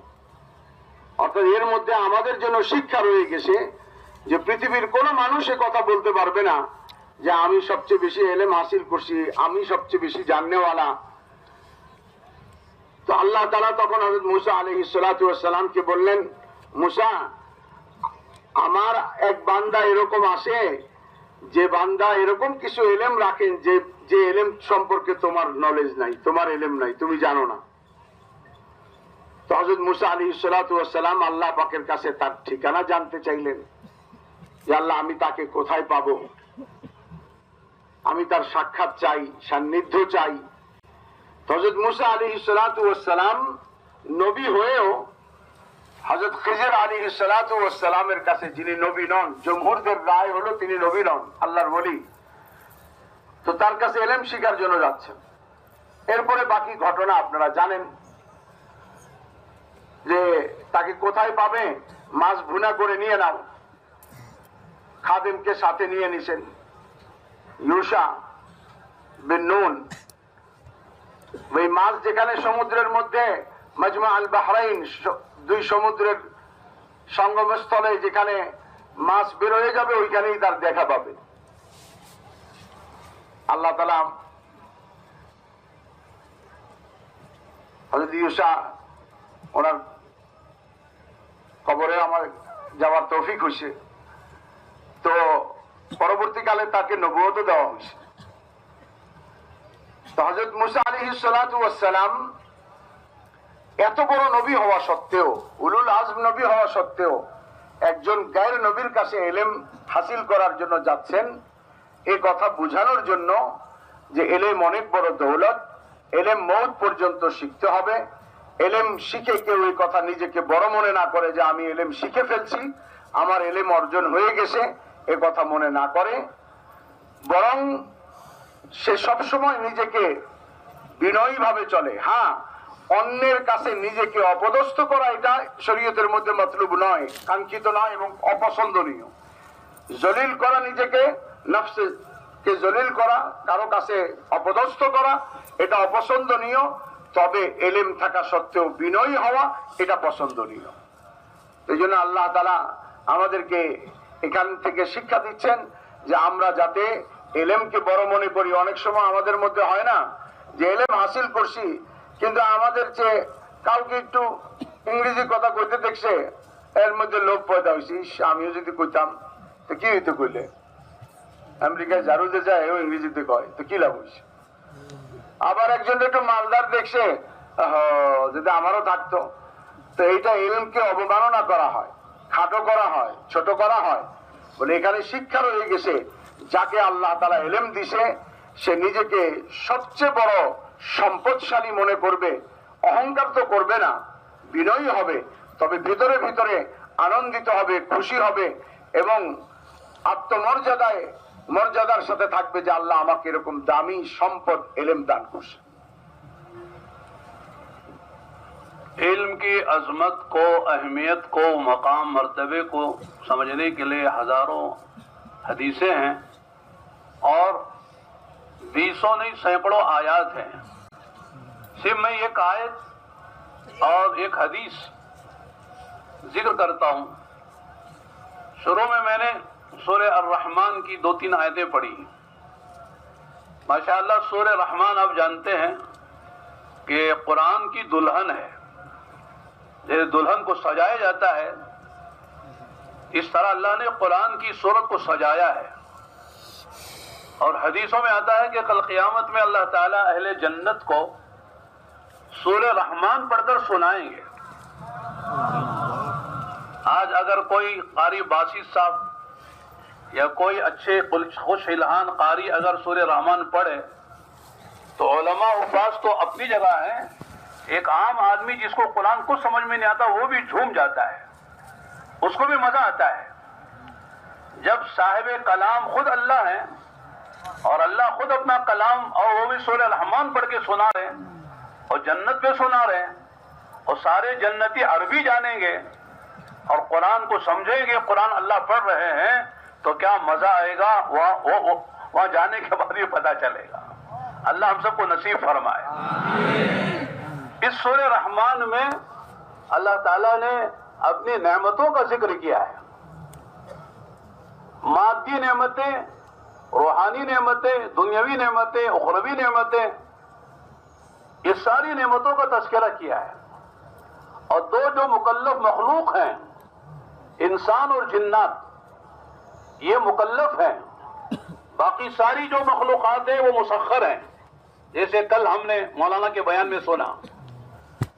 অর্থাৎ এর মধ্যে আমাদের জন্য শিক্ষা রয়ে গেছে যে পৃথিবীর কোন মানুষ এ কথা বলতে পারবে না যে আমি সবচেয়ে বেশি ইলম হাসিল করছি, আমি সবচেয়ে বেশি জাননেওয়ালা। তো আল্লাহ তাআলা তখন হযরত মূসা আলাইহিস সালাতু ওয়াস সালামকে বললেন, মূসা, আমার এক বান্দা এরকম আসে যে বান্দা এরকম কিছু ইলম রাখেন যে ইলম সম্পর্কে তোমার নলেজ নাই, তোমার ইলম নাই, তুমি জানো না। তো হযরত মূসা আলাইহিস সালাতু ওয়াস সালাম আল্লাহ পাকের কাছে তার ঠিকানা জানতে চাইলেন যে আল্লাহ, আমি তাকে কোথায় পাবো, আমি তার সাক্ষাৎ চাই, সান্নিধ্য চাই। হযরত মূসা আলাইহিস সালাতু ওয়াস সালাম নবী হয়েও হযরত খিজির আলাইহিস সালাতু ওয়াস সালামের কাছে, যিনি নবী নন, জমহুরদের রায় হলো তিনি নবী নন, আল্লাহর ওলি, তো তার কাছে ইলম শিখার জন্য যাচ্ছেন। এরপরে বাকি ঘটনা আপনারা জানেন যে তাকে কোথায় পাবে, মাছ ভুনা করে নিয়ে নাও, খাদেমকে সাথে নিয়ে নিছেন, ইউশা বিন নুন। ওই মাছ যেখানে সমুদ্রের মধ্যে মাজমা আল বাহরাইন, 2 সমুদ্রের সঙ্গমস্থলে যেখানে মাছ বের হয়ে যাবে, ওইখানেই তার দেখা পাবে। আল্লাহ তাআলা হযরত ইউশা ওনার কবরে আমার যাওয়ার তৌফিক হয়েছে, তো পরবর্তীকালে তাকে নবুয়ত দেওয়া হয়েছে। তো হযরত মূসা আলাইহিস সালাতু ওয়াস সালাম এত বড় নবী হওয়া সত্ত্বেও, উলুল আজম নবী হওয়া সত্ত্বেও একজন গায়ের নবীর কাছে এলেম হাসিল করার জন্য যাচ্ছেন, এই কথা বোঝানোর জন্য যে এলেম অনেক বড় দৌলত, এলেম মওত পর্যন্ত শিখতে হবে। এলেম শিখে কেউ এই কথা নিজেকে বড় মনে না করে যে আমি এলেম শিখে ফেলছি, আমার এলেম অর্জন হয়ে গেছে, এ কথা মনে না করে, বরং সে সবসময় নিজেকে বিনয়ী ভাবে চলে। হ্যাঁ, অন্যের কাছে নিজেকে অপদস্থ করা এটা শরীয়তের মধ্যে মতলুব নয়, কাঙ্ক্ষিত নয় এবং অপছন্দনীয়। জলিল করা, নিজেকে নফসকে জলিল করা, কারো কাছে অপদস্থ করা, এটা অপছন্দনীয়। তবে এলেম থাকা সত্ত্বেও বিনয়ী হওয়া এটা পছন্দনীয়। এই জন্য আল্লাহ তাআলা আমাদেরকে এখান থেকে শিক্ষা দিচ্ছেন যে আমরা যাতে এলেমকে বড় মনে করি। অনেক সময় আমাদের মধ্যে হয় না যে এলেম হাসিল করছি, কিন্তু আমাদের চেয়ে কাউকে একটু ইংরেজি কথা কইতে দেখছে, এর মধ্যে লোভ পয়দা হয়েছি, আমিও যদি কইতাম তো কি হইতে, কইলে আমেরিকায় জারুতে যায় ও ইংরেজিতে কয় তো কি লাভ হয়েছে। আবার একজন একটু মালদার দেখছে, যদি আমারও থাকতো। তো এইটা এলেমকে অবমাননা করা হয়, খাটো করা হয়, ছোট করা হয় বলে এখানে শিক্ষা রয়ে গেছে। যাকে আল্লাহ তাআলা এলেম দিছে সে নিজেকে সবচেয়ে বড় সম্পদশালী মনে করবে, অহংকার তো করবে না, বিনয়ী হবে, তবে ভিতরে ভিতরে আনন্দিত হবে, খুশি হবে এবং মর্যাদার সাথে থাকবে যে আল্লাহ আমাকে এরকম দামি সম্পদ এলেম দান করছে। इल्म की अजमत को, अहमियत को, मकाम मर्तबे को समझने के लिए हजारों हदीसें हैं और बीसों नहीं सैकड़ों आयात हैं। सिर्फ मैं एक आयत और एक हदीस जिक्र करता हूँ। शुरू में मैंने सूरह अर-रहमान की 2-3 आयतें पढ़ी। माशाअल्लाह सूरह रहमान आप जानते हैं कि कुरान की दुल्हन है। जैसे दुल्हन को सजाया जाता है, इस तरह अल्लाह ने कुरान की सूरत को सजाया है। और हदीसों में आता है कि कल क़यामत में अल्लाह ताला अहले जन्नत को सूरह रहमान पढ़कर सुनाएंगे। आज अगर कोई कारी बासित साहब या कोई अच्छे खुश इल्हान कारी अगर सूरह रहमान पढ़े तो उलमा उफाज तो अपनी जगह है, एक आम आदमी जिसको कुरान कुछ समझ में नहीं आता वो भी झूम जाता है, उसको भी मजा आता है। जब साहिब कलाम खुद अल्लाह है और अल्लाह खुद अपना कलाम और वो भी सूरह रहमान पढ़ के सुना रहे हैं और जन्नत पे सुना रहे हैं और सारे जन्नती अरबी जानेंगे और कुरान को समझेंगे, कुरान अल्लाह पढ़ रहे हैं, तो क्या मजा आएगा, वहां जाने के बाद ही पता चलेगा। अल्लाह हम सबको नसीब फरमाए। इस सूरह रहमान में अल्लाह ताला ने अपनी नेमतों का जिक्र किया है। मादी नेमतें, रूहानी नेमतें, दुनियावी नेमतें, उखरवी नेमतें, ये सारी नेमतों का तज़किरा किया है। और दो जो मुकल्लफ मखलूक हैं, इंसान और जिन्नात, ये मुकल्लफ हैं। बाकी सारी जो मखलूक़ात हैं वो मुसख्खर हैं। जैसे कल हमने मौलाना के बयान में सुना,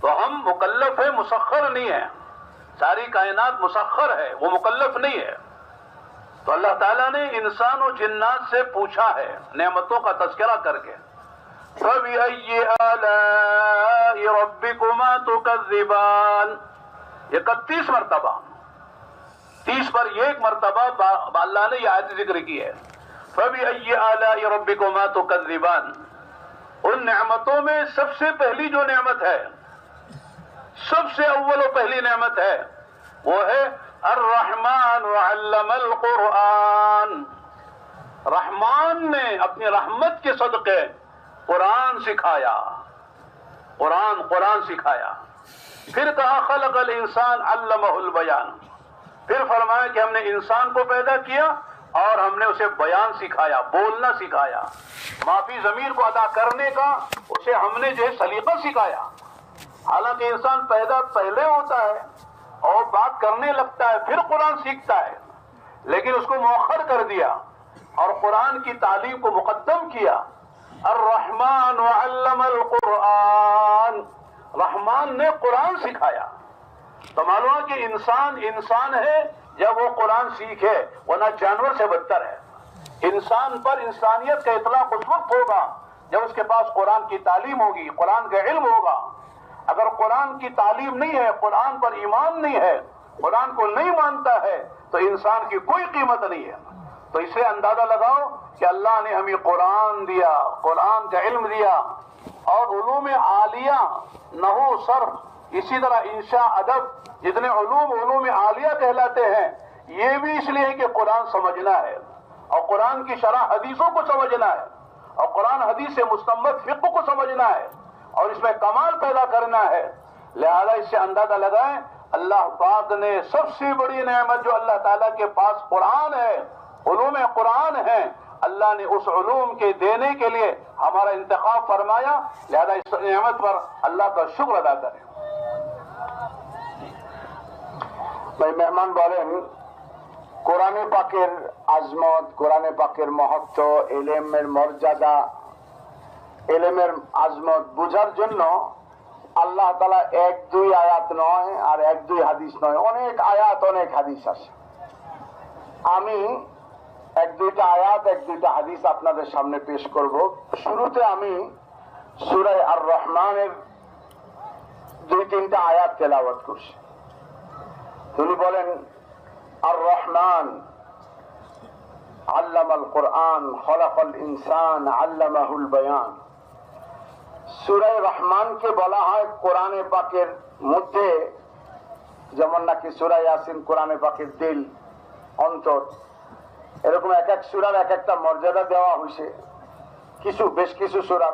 तो हम मुकल्लफ है, मुसख्खर नहीं है। सारी कायनात मुसख्खर है, वो मुकल्लफ नहीं है। तो अल्लाह ताला ने इंसान और जिन्नात से पूछा है नेमतों का तज़किरा करके, फ़बिअय्यि आलाइ रब्बिकुमा तुकज़्ज़िबान, 31 मरतबा, 30 पर 1 मरतबा अल्लाह ने यह आयत जिक्र की है। फ़बिअय्यि आलाइ रब्बिकुमा तुकज़्ज़िबान, उन नेमतों में सबसे पहली जो नेमत है, सबसे अव्वल और पहली नेमत है, वो है अर्रहमान व अल्लमल कुरआन। रहमान ने अपनी रहमत के सदक़े कुरान सिखाया, कुरान सिखाया। फिर कहा खलक़ल इंसान अल्लमहुल बयान, फिर फरमाया कि हमने इंसान को पैदा किया और हमने उसे बयान सिखाया, बोलना सिखाया, माफी ज़मीर को अदा करने का उसे हमने जो है सलीका सिखाया। हालांकि इंसान पैदा पहले होता है और बात करने लगता है, फिर कुरान सीखता है, लेकिन उसको मौखर कर दिया और कुरान की तालीम को मुकद्दम किया। अर्रहमान व अल्लमल कुरआन, रहमान रहमान ने कुरान सिखाया। तो मालूम है कि इंसान इंसान है जब वो कुरान सीखे, वरना जानवर से बदतर है। इंसान पर इंसानियत का इतलाक उस वक्त होगा जब उसके पास कुरान की तालीम होगी, कुरान का इल्म होगा। अगर कुरान की तालीम नहीं है, कुरान पर ईमान नहीं है, कुरान को नहीं मानता है, तो इंसान की कोई कीमत नहीं है। तो इसे अंदाजा लगाओ कि अल्लाह ने हमें कुरान दिया, कुरान का इल्म दिया, और उलूम आलिया, नहू, सर्फ, इसी तरह इंशा, अदब, जितने उलूम आलिया कहलाते हैं, ये भी इसलिए है कि कुरान समझना है और कुरान की शरह हदीसों को समझना है और कुरान हदीस से मुस्तंबत फिक़्ह को समझना है और इसमें कमाल पैदा करना है। लिहाजा इससे अंदाजा लगाएं, अल्लाह पाक ने सबसे बड़ी नेमत जो अल्लाह ताला के पास कुरान है, उलूम कुरान है, अल्लाह ने उस उलूम के देने के लिए हमारा इंतखाब फरमाया। लिहाजा इस नेमत पर अल्लाह का शुक्र अदा करें। भाई मेहमान बोलें, কোরআনে পাকের আজমত, কোরআনে পাকের মহত্ব, এলেমের মর্যাদা, এলেমের আজমত বুঝার জন্য আল্লাহ তাআলা এক দুই আয়াত নয় আর এক দুই হাদিস নয়, অনেক আয়াত অনেক হাদিস আছে। আমি এক দুইটা আয়াত এক দুইটা হাদিস আপনাদের সামনে পেশ করব। শুরুতে আমি সূরা আর রহমানের দুই তিনটা আয়াত তেলাওয়াত করছি। তিনি বলেন, আর রহমান আল্লামাল কোরআন খলাকাল ইনসান আল্লামাহুল বায়ান। সূরা রহমানকে বলা হয় কোরআনে পাকের মধ্যে, যেমন নাকি সূরা ইয়াসিন কোরআনে পাকের দিল, অন্তর, এরকম এক এক সূরার এক একটা মর্যাদা দেওয়া হয়েছে বেশ কিছু সূরা।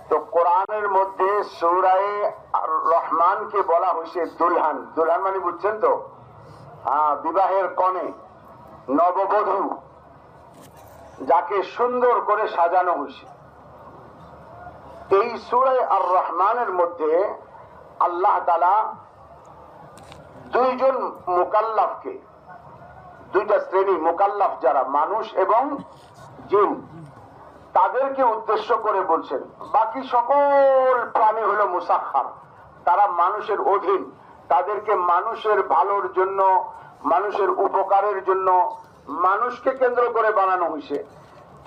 তো কোরআনের মধ্যে সূরা রহমানকে বলা হয়েছে দুলহান। দুলহান মানে বুঝছেন তো? হ্যাঁ, বিবাহের কনে, নববধূ, যাকে সুন্দর করে সাজানো হয়েছে। এই সূরা আর রহমানের মধ্যে আল্লাহ তাআলা দুইজন মুকাল্লাফকে, দুইটা শ্রেণী মুকাল্লাফ যারা মানুষ এবং জিন, তাদেরকে উদ্দেশ্য করে বলছেন। বাকি সকল প্রাণী হলো মুসাখখার, তারা মানুষের অধীন, তাদেরকে মানুষের ভালোর জন্য, মানুষের উপকারের জন্য, মানুষকে কেন্দ্র করে বানানো হয়েছে।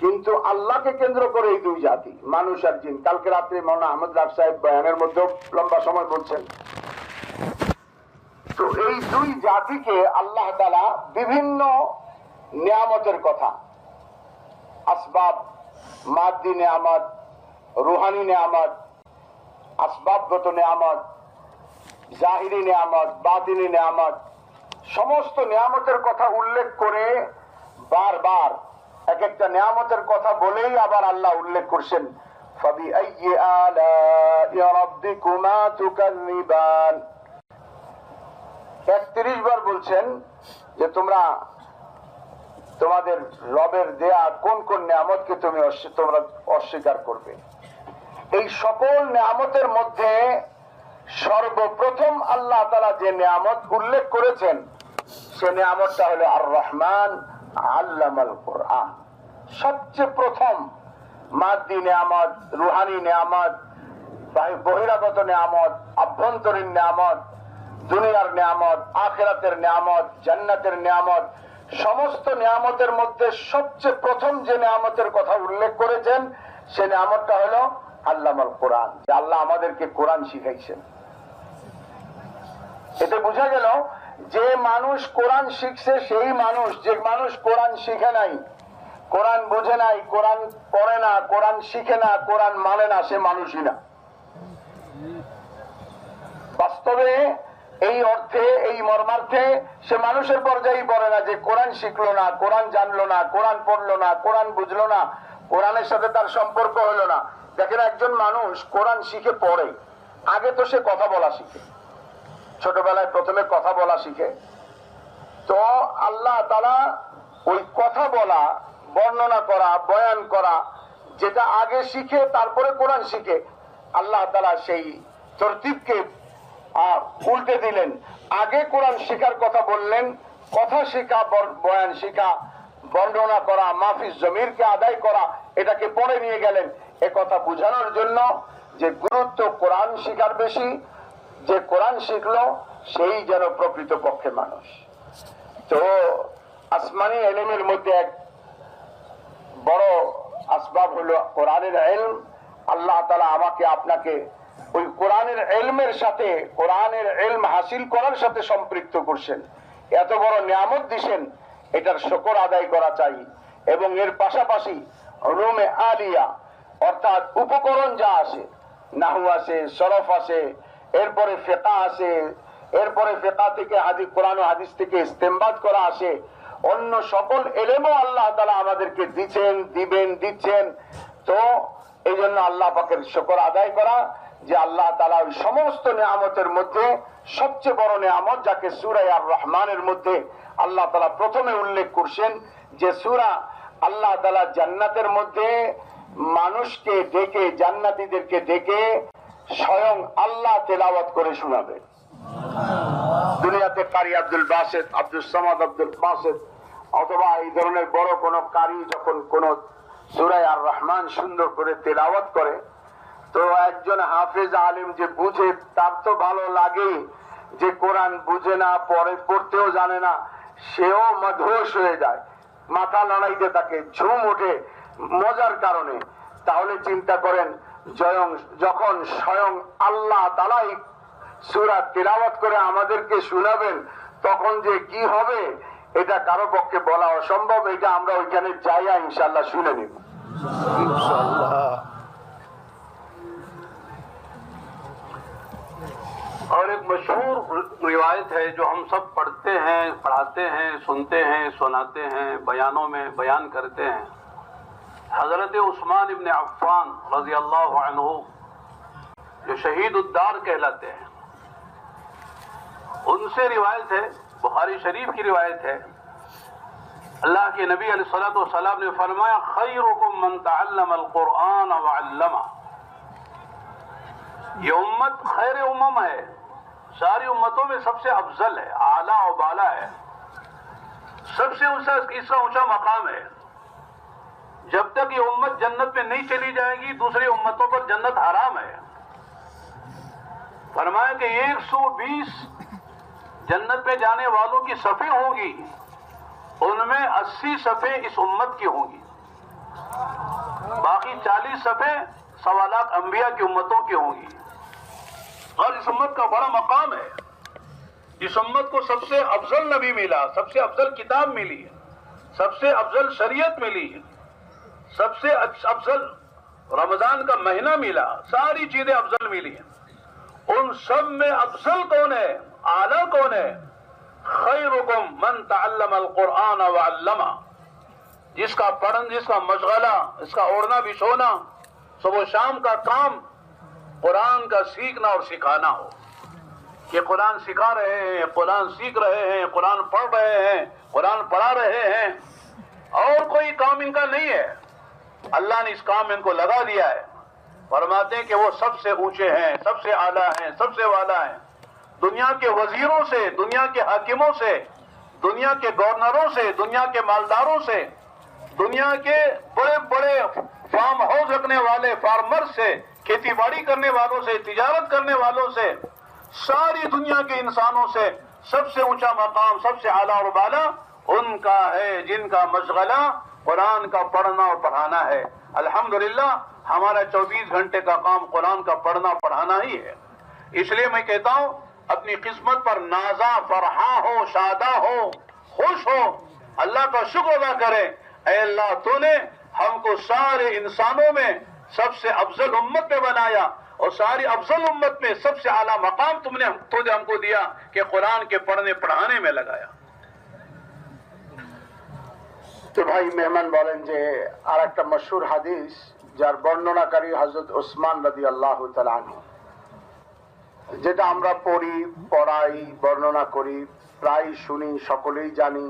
কিন্তু আল্লাহকে কেন্দ্র করে এই দুই জাতি, মানুষ আর জিন। কালকে রাত্রে মাওলানা আহমদ রাফ সাহেব বয়ানের মধ্যে লম্বা সময় বলছেন। তো এই দুই জাতিকে আল্লাহ তাআলা বিভিন্ন নিয়ামতের কথা, আসবাব, মাদ্দি নিয়ামত, রুহানি নিয়ামত, আসবাবগত নিয়ামত, জাহিরি নিয়ামত, বাতিনি নিয়ামত, সমস্ত নিয়ামতের কথা উল্লেখ করে বারবার এক একটা নিয়ামতের কথা বলেই আবার আল্লাহ উল্লেখ করছেন, ফাবিআইয়ি আলাই রাব্বিকুমা তুকাযযিবান। ৩১ বার বলছেন যে তোমরা তোমাদের রবের দেয়া কোন কোন নিয়ামতকে তোমরা অস্বীকার করবে। এই সকল নিয়ামতের মধ্যে সর্বপ্রথম আল্লাহ তাআলা যে নিয়ামত উল্লেখ করেছেন সে নিয়ামতটা হলো আর রহমান আল্লামাল কোরআন। সবচেয়ে প্রথম মাদ্দি নিয়ামত, রুহানি নিয়ামত, বহিরাগত নিয়ামত, আভ্যন্তরীণ নিয়ামত, দুনিয়ার নিয়ামত, আখিরাতের নিয়ামত, জান্নাতের নিয়ামত, সমস্ত নিয়ামতের মধ্যে সবচেয়ে প্রথম যে নিয়ামতের কথা উল্লেখ করেছেন সে নিয়ামতটা হলো আল্লামাল কোরআন, যে আল্লাহ আমাদেরকে কোরআন শিখাইছেন। এতে বোঝা গেল যে মানুষ কোরআন শিখছে সেই মানুষ, যে মানুষ কোরআন শিখে নাই, কোরআন বুঝে নাই, কোরআন পড়ে না, কোরআন শিখে না, কোরআন মানে না, সে মানুষই না। বাস্তবে এই অর্থে, এই মর্মার্থে সে মানুষের পর্যায়ে পড়ে না, যে কোরআন শিখলো না, কোরআন জানলো না, কোরআন পড়লো না, কোরআন বুঝলো না, কোরআনের সাথে তার সম্পর্ক হলো না। দেখেন, একজন মানুষ কোরআন শিখে পড়ে, আগে তো সে কথা বলা শিখে, ছোটবেলায় প্রথমে কথা বলা শিখে। তো আল্লাহ তাআলা ওই কথা বলা, বর্ণনা করা, বয়ান করা, যেটা আগে শিখে তারপরে কোরআন শিখে, আল্লাহ তাআলা সেই তরতিবকে উল্টে দিলেন। আগে কোরআন শিখার কথা বললেন, কথা শিখা, বয়ান শিখা, বর্ণনা করা, মাহফিজ জমিরকে আদায় করা, এটাকে পরে নিয়ে গেলেন। এ কথা বোঝানোর জন্য যে গুরুত্ব কোরআন শিখার বেশি, যে কোরআন শিখলো সেই যেন প্রকৃত পক্ষে মানুষ। তো আসমানি এলেমের মধ্যে এক বড় আসবাব হলো কোরআনের ইলম। আল্লাহ তাআলা আমাকে আপনাকে ওই কোরআনের ইলমের সাথে, কোরআনের ইলম হাসিল করার সাথে সম্পৃক্ত করছেন, এত বড় নিয়ামত দিছেন, এটার শুকর আদায় করা চাই। এবং এর পাশাপাশি উলুমে আলিয়া অর্থাৎ উপকরণ যা আছে, নাহু আছে, সরফ আছে, এরপরে ফিকহ আছে, এরপরে ফিকহ থেকে হাদিস, কোরআন ও হাদিস থেকে ইস্তেমবাদ করা আছে, অন্য সকল ইলমও আল্লাহ তাআলা আমাদেরকে দিচ্ছেন, দিবেন, দিচ্ছেন। তো এই জন্য আল্লাহ পাকের শুকর আদায় করা যে আল্লাহ তাআলা ওই সমস্ত নিয়ামতের মধ্যে সবচেয়ে বড় নিয়ামত, যাকে সূরা আর রহমানের মধ্যে আল্লাহ তাআলা প্রথমে উল্লেখ করছেন, যে সূরা আল্লাহ তাআলা জান্নাতের মধ্যে মানুষকে ডেকে, জান্নাতীদেরকে ডেকে স্বয়ং আল্লাহ তেলাওয়াত করে শোনাবে। দুনিয়াতে কারি আব্দুল বাসিত, আব্দুল সামাদ, আব্দুল বাসিত অথবা এই ধরনের বড় কোন কারি যখন কোন সূরা আর রহমান সুন্দর করে তেলাওয়াত করে, তো একজন হাফেজ আলিম যে বুঝে, তার তো ভালো লাগে। যে কোরআন বুঝে না, পড়তেও জানে না, সেও মদহোশ হয়ে যায়, মাথা লড়াইতে থাকে, ঝুম ওঠে মজার কারণে। তাহলে চিন্তা করেন, যখন স্বয়ং আল্লাহ তাআলাই সূরা তিলাওয়াত করে আমাদেরকে শোনাবেন, তখন যে কি হবে এটা কারো পক্ষে বলা অসম্ভব। এটা আমরা ওইখানে যাইয়া ইনশাআল্লাহ শুনে নিব ইনশাআল্লাহ। और एक मशहूर रिवायत है जो हम सब पढ़ते हैं, पढ़ाते हैं, सुनते हैं, सुनाते हैं, बयानों में बयान करते हैं। हजरत उस्मान इब्न अफ़्फ़ान रज़ी अल्लाह अन्हु जो शहीद उद्दार कहलाते हैं, उनसे रिवायत है, बुखारी शरीफ की रिवायत है। अल्लाह के नबी अलैहिस्सलातु वस्सलाम ने फरमाया, खैरुकुम मन तअल्लमल कुरआन व अल्लमा। ये उम्मत खैर उम्मम है, सारी उम्मतों में सबसे अफजल है, आला और बाला है, सबसे इसका ऊंचा मकाम है। जब तक ये उम्मत जन्नत में नहीं चली जाएगी, दूसरी उम्मतों पर जन्नत हराम है। फरमाया कि 120 जन्नत में जाने वालों की सफ़े होंगी, उनमें 80 सफ़े इस उम्मत की होंगी, बाकी 40 सफ़े सवालात अंबिया की उम्मतों की होंगी। और इस उम्मत का बड़ा मकाम है। इस उम्मत को सबसे अफजल नबी मिला, सबसे अफजल किताब मिली, सबसे अफजल शरीयत मिली, सबसे अफजल रमजान का महीना मिला, सारी चीजें अफजल मिली। उन सब में अफजल कौन है, आला कौन है? खैरुकुम मन तअल्लमल कुरआन व अल्लमा। जिसका पढ़न, जिसका मशगला, इसका ओढ़ना बिछोना, सुबह शाम का काम कुरान का सीखना और सिखाना हो। कि कुरान सिखा रहे हैं, कुरान सीख रहे हैं, कुरान पढ़ रहे हैं, कुरान पढ़ा रहे हैं, और कोई काम इनका नहीं है। अल्लाह ने इस काम में इनको लगा दिया है। फरमाते हैं कि वो सबसे ऊंचे हैं, सबसे आला हैं, सबसे वाला हैं। दुनिया के वजीरों से, दुनिया के हाकिमों से, दुनिया के गवर्नरों से, दुनिया के मालदारों से, दुनिया के बड़े बड़े फार्म हाउस रखने वाले फार्मर से, खेती बाड़ी करने वालों से, तिजारत करने वालों से, सारी दुनिया के इंसानों से सबसे ऊंचा मकाम, सबसे आला और बाला उनका है जिनका मशगला कुरान का पढ़ना और पढ़ाना है। अल्हम्दुलिल्लाह हमारा 24 घंटे का काम कुरान का पढ़ना पढ़ाना ही है। इसलिए मैं कहता हूँ, अपनी किस्मत पर नाजा फरहा हो, शादा हो, खुश हो, अल्लाह का शुक्र अदा करें। ऐ अल्लाह, तूने हमको सारे इंसानों में सबसे अफजल उम्मत में बनाया, और सारी अफजल उम्मत में सबसे आला मकाम तुमने हमको दिया कि कुरान के पढ़ने पढ़ाने में लगाया। তো ভাই মেহমান বলেন যে আর একটা মশহুর হাদিস যার বর্ণনাকারী হযরত ওসমান রাদিয়াল্লাহু তাআলা আনহু, যেটা আমরা পড়ি, পড়াই, বর্ণনা করি, প্রায় শুনি, সকলেই জানি।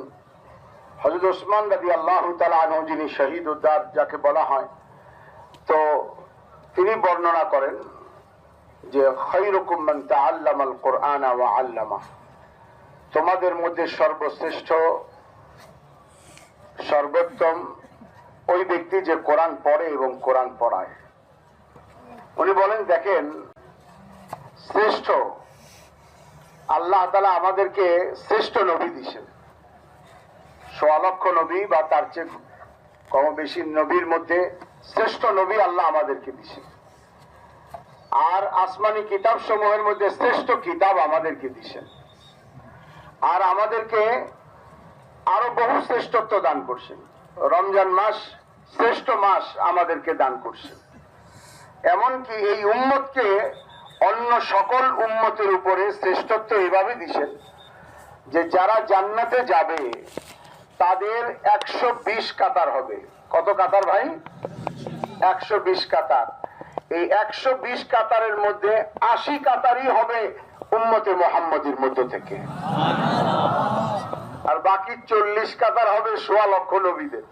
হযরত ওসমান রাদিয়াল্লাহু তাআলা আনহু যিনি শহীদ উদ্দার যাকে বলা হয়, তো তিনি বর্ণনা করেন যে খায়রুকুম মান তাআল্লামাল কুরআন ওয়া আল্লামা। তোমাদের মধ্যে সর্বশ্রেষ্ঠ, সর্বোত্তম ওই ব্যক্তি যে কোরআন পড়ে এবং কোরআন পড়ায়। উনি বলেন, দেখেন শ্রেষ্ঠ আল্লাহ তাআলা আমাদেরকে শ্রেষ্ঠ নবী দিয়েছেন। ১৬ লক্ষ নবী বা তার চেয়ে কম বেশি নবীর মধ্যে শ্রেষ্ঠ নবী আল্লাহ আমাদেরকে দিয়েছেন। আর আসমানি কিতাব সমূহের মধ্যে শ্রেষ্ঠ কিতাব আমাদেরকে দিয়েছেন। আর আমাদেরকে আরো বহু শ্রেষ্ঠত্ব দান করছেন। রমজান মাস শ্রেষ্ঠ মাস আমাদেরকে দান করছেন। এমনকি এই উম্মতকে অন্য সকল উম্মতের উপরে শ্রেষ্ঠত্ব এভাবে দিছেন যে যারা জান্নাতে যাবে তাদের 120 কাতার হবে। কত কাতার ভাই? 120 কাতার। এই 120 কাতারের মধ্যে 80 কাতারই হবে উম্মতে মুহাম্মদীর মধ্য থেকে, আর বাকি 40 কাতার হবে ১৬ লক্ষ নবীদের।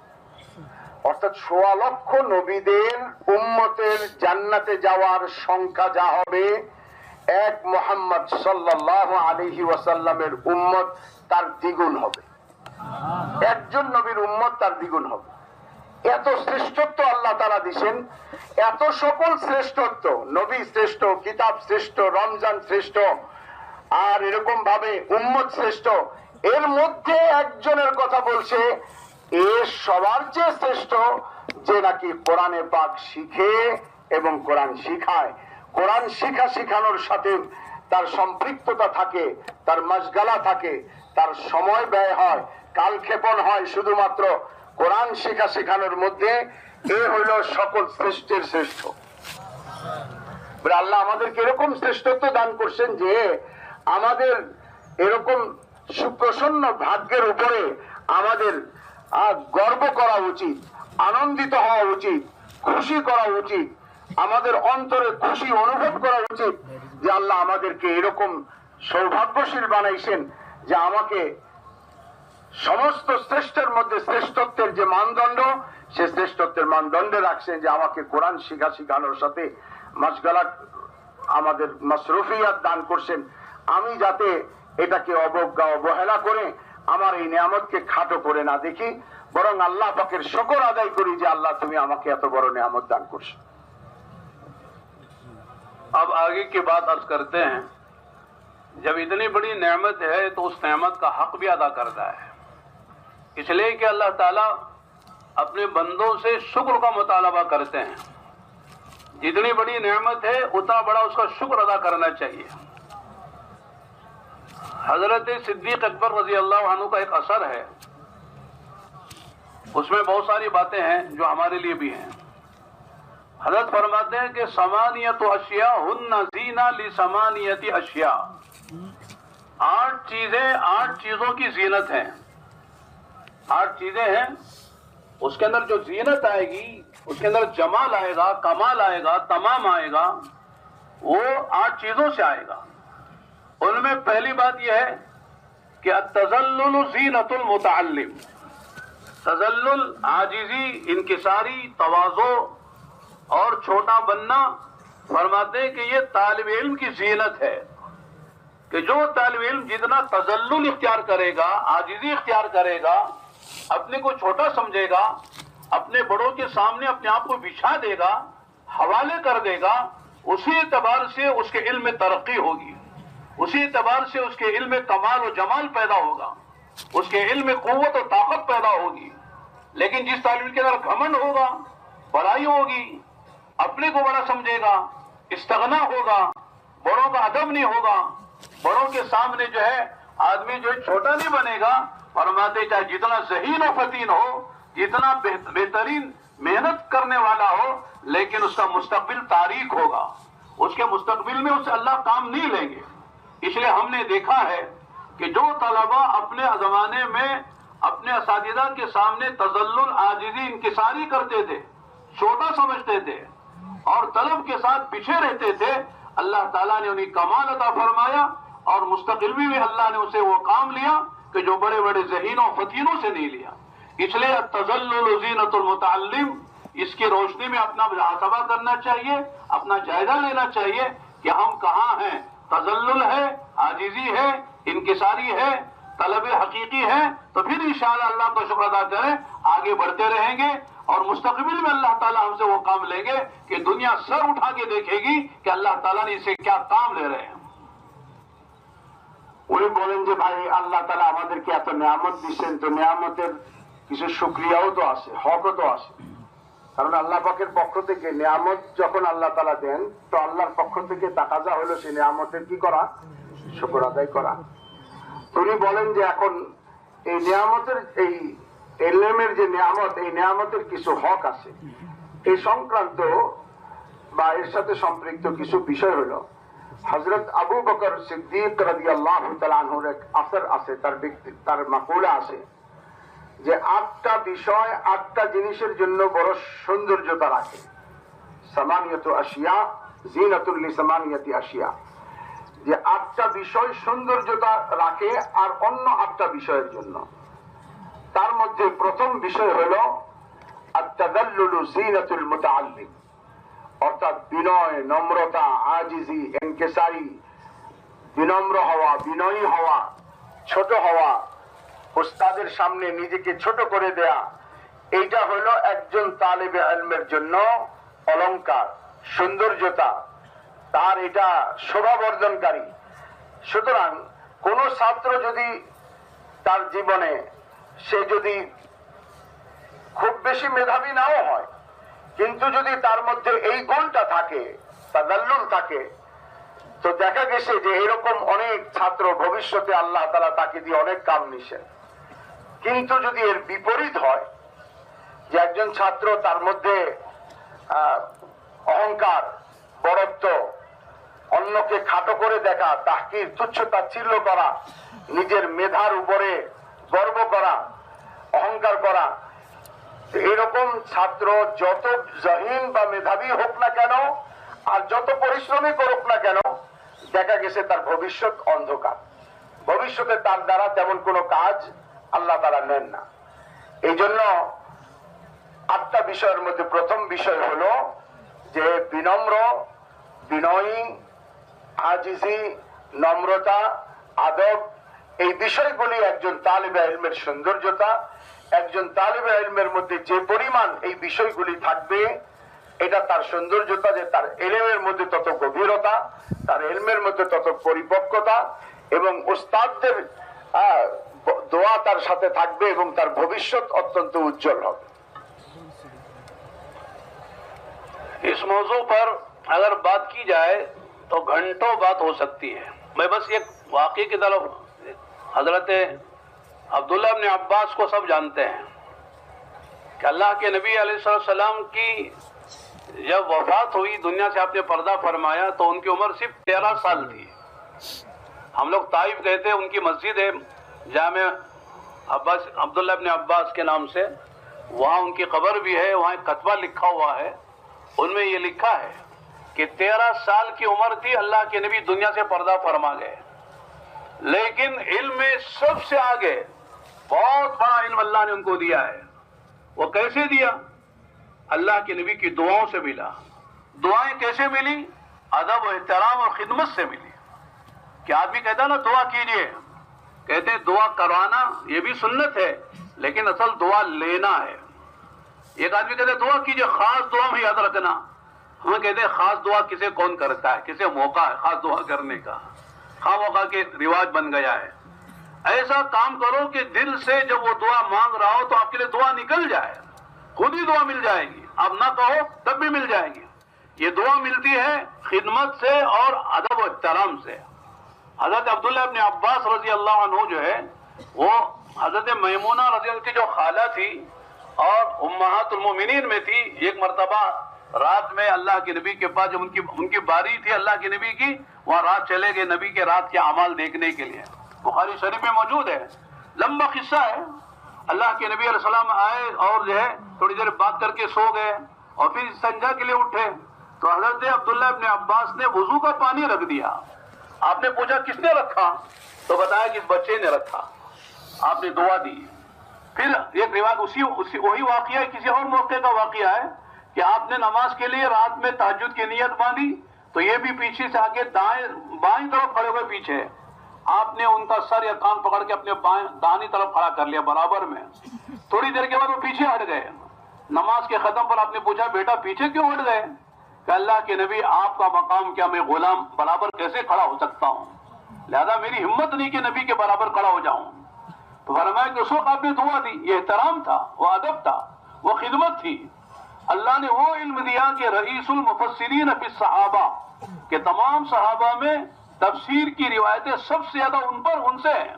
অর্থাৎ ১৬ লক্ষ নবীদের উম্মতের জান্নাতে যাওয়ার সংখ্যা যা হবে, এক মুহাম্মদ সাল্লাল্লাহু আলাইহি ওয়াসাল্লামের উম্মত তার দ্বিগুণ হবে। একজন নবীর উম্মত তার দ্বিগুণ হবে। এত শ্রেষ্ঠত্ব আল্লাহ তাআলা দিবেন, এত সকল শ্রেষ্ঠত্ব, নবী শ্রেষ্ঠ, কিতাব শ্রেষ্ঠ, রমজান শ্রেষ্ঠ, আর এরকম ভাবে উম্মত শ্রেষ্ঠ। এর মধ্যে একজনের কথা বলছে, এ সবার চেয়ে শ্রেষ্ঠ যে নাকি কোরআনে পাক শিখে এবং কোরআন শিখায়। কোরআন শিখানোর সাথে তার সম্পৃক্ততা থাকে, তার মশগালা থাকে, তার সময় ব্যয় হয়, কালক্ষেপণ হয় শুধুমাত্র কোরআন শেখানোর মধ্যে। এ হইল সকল শ্রেষ্ঠের শ্রেষ্ঠ। আল্লাহ আমাদেরকে এরকম শ্রেষ্ঠত্ব দান করছেন যে আমাদের এরকম সুপ্রসন্ন ভাগ্যের উপরে আমাদের গর্ব করা উচিত, আনন্দিত হওয়া উচিত, খুশি করা উচিত, আমাদের অন্তরে খুশি অনুভব করা উচিত যে আল্লাহ আমাদেরকে এরকম সৌভাগ্যশীল বানাইছেন যে আমাকে সমস্ত শ্রেষ্ঠের মধ্যে শ্রেষ্ঠত্বের যে মানদণ্ড, সে শ্রেষ্ঠত্বের মানদণ্ডে রাখছেন যে আমাকে কোরআন শিখানোর সাথে মাশগালা, আমাদের মাসরুফিয়াত দান করছেন। আমি যাতে এটাকে অবজ্ঞা অবহেলা করে আমার এই নিয়ামতকে খাটো করে না দেখি, বরং আল্লাহ পাকের শুকর আদায় করি যে আল্লাহ তুমি আমাকে এত বড় নিয়ামত দান করছো। अब आगे की बात अर्ज करते हैं। जब इतनी बड़ी नेमत है तो उस नेमत का हक भी अदा करता है, इसलिए कि अल्लाह ताला अपने बंदों से शुक्र का मुतालबा करते हैं। जितनी बड़ी नेमत है उतना बड़ा उसका शुक्र अदा करना चाहिए। हजरत सिद्दीक अकबर रजी अल्लाह अन्हु का एक असर है, उसमें बहुत सारी बातें हैं जो हमारे लिए भी हैं। हजरत फरमाते हैं कि समानियत अशिया हुन्ना ज़ीना ली समानियति अशिया। 8 चीजें 8 चीजों की जीनत हैं। 8 चीजें हैं, उसके अंदर जो जीनत आएगी, उसके अंदर जमाल आएगा, कमाल आएगा, तमाम आएगा, वो 8 चीजों से आएगा। उनमें पहली बात यह है कि अत्तज़ल्लुल ज़ीनतुल मुतअल्लिम। तज़ल्लुल, आजिजी, इनकिसारी, तवाज़ो और छोटा बनना। फरमाते हैं कि ये तालिब इल्म की जीनत है कि जो तालिब इल्म जितना तज़ल्लुल इख्तियार करेगा, आजिजी इख्तियार करेगा, अपने को छोटा समझेगा, अपने बड़ों के सामने अपने आप को बिछा देगा, हवाले कर देगा, उसी एतबार से उसके इल्म में तरक्की होगी, उसी एतबार से उसके इल्म में कमाल और जमाल पैदा होगा, उसके इल्म में कुव्वत और ताकत पैदा होगी। लेकिन जिस तालिब के अंदर घमंड होगा, बड़ाई होगी, अपने को बड़ा समझेगा, इस्तगना होगा, बड़ों का अदब नहीं होगा, बड़ों के सामने जो है आदमी जो है छोटा नहीं बनेगा। फरमाते चाहे जितना ज़हीन और फतीन हो, जितना बेहतरीन मेहनत करने वाला हो, लेकिन उसका मुस्तकबिल तारीक होगा, उसके मुस्तकबिल में उससे अल्लाह काम नहीं लेंगे। इसलिए हमने देखा है कि जो तलबा अपने ज़माने में अपने असातिज़ा के सामने तज़ल्लुल, आजिज़ी, इंकिसारी करते थे, छोटा समझते थे और तलब के साथ पीछे रहते थे, अल्लाह ताला ने उन्हें कमाल अता फरमाया और मुस्तकिल में अल्लाह ने उसे वो काम लिया कि जो बड़े बड़े ज़हीनों फतीनों से नहीं लिया। इसलिए तज़ल्लुल ज़ीनतुल मुतअल्लिम, इसकी रोशनी में अपना मुहासबा करना चाहिए, अपना जायजा लेना चाहिए कि हम कहाँ हैं। तज़ल्लुल है, आजिज़ी है, इनकिसारी है, तलब हकीकी है, तो फिर इंशाअल्लाह अल्लाह का शुक्र अदा करें, आगे बढ़ते रहेंगे। اور مستقبل میں اللہ تعالیٰ ہم سے وہ کام لیں گے کہ دنیا سر اٹھا کے دیکھے گی کہ اللہ تعالیٰ نے اسے کیا کام لے رہے ہیں۔ উনি বলেন যে ভাই আল্লাহ তাআলা আমাদেরকে এত নিয়ামত দিচ্ছেন, তো নিয়ামতের কিছু শুকরিয়াও তো আছে, হকও তো আছে। কারণ আল্লাহ পাকের পক্ষ থেকে নিয়ামত যখন আল্লাহ তাআলা দেন, তো আল্লাহর পক্ষ থেকে তাকাজা হলো সেই নিয়ামতের কি করা, শুকর আদায় করা। উনি বলেন যে এখন এই নিয়ামতের, এই ইলমের যে নিয়ামত, এই নিয়ামতের কিছু হক আছে। এই সংক্রান্ত বা এর সাথে সম্পৃক্ত কিছু বিষয় হলো হযরত আবু বকর সিদ্দিক রাদিয়াল্লাহু তাআলা আনহুর এক আসর আছে, তার মাকুলা আছে যে ৮টা বিষয় ৮টা জিনিসের জন্য বড় সৌন্দর্যতা রাখে। সামানিয়াতু আশিয়া জিনাতুল লিসামানিয়াতি আশিয়া, যে ৮টা বিষয় সৌন্দর্যতা রাখে আর অন্য ৮টা বিষয়ের জন্য। তার মধ্যে প্রথম বিষয় হলো আত-তাযাল্লুলু জিনাতুল মুতাআল্লিম, অর্থাৎ বিনয়, নম্রতা, আজিজি, ইনকিসারি, বিনম্র হওয়া, বিনয়ী হওয়া, ছোট হওয়া, উস্তাদের সামনে নিজেকে ছোট করে দেয়া, এইটা হলো একজন তালিবে ইলমের জন্য অলংকার, সৌন্দর্যতা, তার এটা শোভাবর্ধনকারী। সুতরাং কোন ছাত্র যদি তার জীবনে সে যদি খুব বেশি মেধাবী নাও হয়, কিন্তু যদি তার মধ্যে এই গুণটা থাকে, তাদাল্লুল থাকে, তো দেখা গেছে যে এরকম অনেক ছাত্র ভবিষ্যতে আল্লাহ তাআলা তাকে দিয়ে অনেক কাম নিছেন। কিন্তু যদি এর বিপরীত হয়, যে একজন ছাত্র তার মধ্যে অহংকার, বড়ত্ব, অন্যকে খাটো করে দেখা, তাহকির, তুচ্ছ তাচ্ছিল্য করা, নিজের মেধার উপরে গর্ব করা, অহংকার করা, এরকম ছাত্র যত জহিন বা মেধাবী হোক না কেন আর যত পরিশ্রমী করুক না কেন, দেখা গেছে তার ভবিষ্যৎ অন্ধকার। ভবিষ্যতে তার দ্বারা তেমন কোনো কাজ আল্লাহ তাআলা নেন না। এই জন্য ৮টা বিষয়ের মধ্যে প্রথম বিষয় হলো যে বিনম্র, বিনয়ী, আজিজি, নম্রতা, আদব, এই বিষয়গুলি একজন তালিবে ইলমের সৌন্দর্যতা। একজন তালিবে ইলমের মধ্যে যে পরিমাণ এই বিষয়গুলি থাকবে, এটা তার সৌন্দর্যতা, যে তার ইলমের মধ্যে তত গভীরতা, তার ইলমের মধ্যে তত পরিপক্কতা, এবং উস্তাদদের দোয়া তার সাথে থাকবে এবং তার ভবিষ্যৎ অত্যন্ত উজ্জ্বল হবে। इस मौजू पर अगर बात की जाए तो घंटों बात हो सकती है। मैं बस एक वाक़े की तरफ, हजरत अब्दुल्लाह इब्न अब्बास को सब जानते हैं कि अल्लाह के नबी अलैहिस्सलाम की जब वफात हुई, दुनिया से आपने पर्दा फरमाया, तो उनकी उम्र सिर्फ 13 साल थी। हम लोग ताइफ गए थे, उनकी मस्जिद है जामे अब्बास, अब्दुल्लाह इब्न अब्बास के नाम से, वहाँ उनकी कब्र भी है, वहाँ एक कतबा लिखा हुआ है, उनमें ये लिखा है कि 13 साल की उम्र थी, अल्लाह के नबी दुनिया से पर्दा फरमा गए। लेकिन इल्म में सबसे आगे बहुत बड़ा इल्म अल्लाह ने उनको दिया है। वो कैसे दिया? अल्लाह के नबी की दुआओं से मिला। दुआएं कैसे मिली? अदब और एहतराम और खिदमत से मिली। कि आदमी कहता ना दुआ कीजिए, कहते हैं दुआ करवाना ये भी सुन्नत है, लेकिन असल दुआ लेना है। एक आदमी कहते हैं दुआ कीजिए, खास दुआ में याद रखना। हम कहते हैं खास दुआ किसे कौन करता है, किसे मौका है खास दुआ करने का, खास मौका के रिवाज बन गया है। ऐसा काम करो कि दिल से जब वो दुआ मांग रहा हो तो आपके लिए दुआ निकल जाए, खुद ही दुआ मिल जाएगी, आप ना कहो तब भी मिल जाएगी। ये दुआ मिलती है खिदमत से और अदब और एहतराम से। हजरत अब्दुल्लाह इब्न अब्बास रजी अल्लाह अन्हु जो है, वो हजरत मैमूना रजी अल्लाह की जो खाला थी और उम्महातुल मोमिनीन में थी। एक मर्तबा रात में अल्लाह के नबी के पास जब उनकी बारी थी अल्लाह के नबी की, वहाँ रात चले गए नबी के रात के अमाल देखने के लिए। बुखारी शरीफ में मौजूद है, लंबा किस्सा है। अल्लाह के नबी अलैहिस्सलाम आए और जो है थोड़ी देर बात करके सो गए और फिर संजा के लिए उठे, तो हजरत अब्दुल्लाह इब्न अब्बास ने वुजू का पानी रख दिया। आपने पूछा किसने रखा, तो बताया कि बच्चे ने रखा। आपने दुआ दी। फिर एक रिवाज उसी वही वाकया है, किसी और मौके का वाकया है कि आपने नमाज के लिए रात में तहज्जुद की नियत बांधी, तो ये भी पीछे से आके बाईं तरफ खड़े हुए पीछे, आपने उनका सर या कान पकड़ के अपने दाहिनी तरफ खड़ा कर लिया बराबर में। थोड़ी देर के बाद वो पीछे हट गए, नमाज के खत्म पर आपने पूछा बेटा पीछे क्यों हट गए? कि अल्लाह के नबी आपका मकाम क्या मैं गुलाम बराबर कैसे खड़ा हो सकता हूँ, लिहाजा मेरी हिम्मत नहीं कि नबी के बराबर खड़ा हो जाऊं। तो फरमाया कि उस वक्त आपने दुआ दी, ये एहतराम था, वो अदब था, वो खिदमत थी। अल्लाह ने वो इल्म दिया कि रईसुल मुफस्सिरीन फी सहाबा, कि तमाम सहाबा में तफसीर की रिवायतें सबसे ज्यादा उन पर उनसे हैं।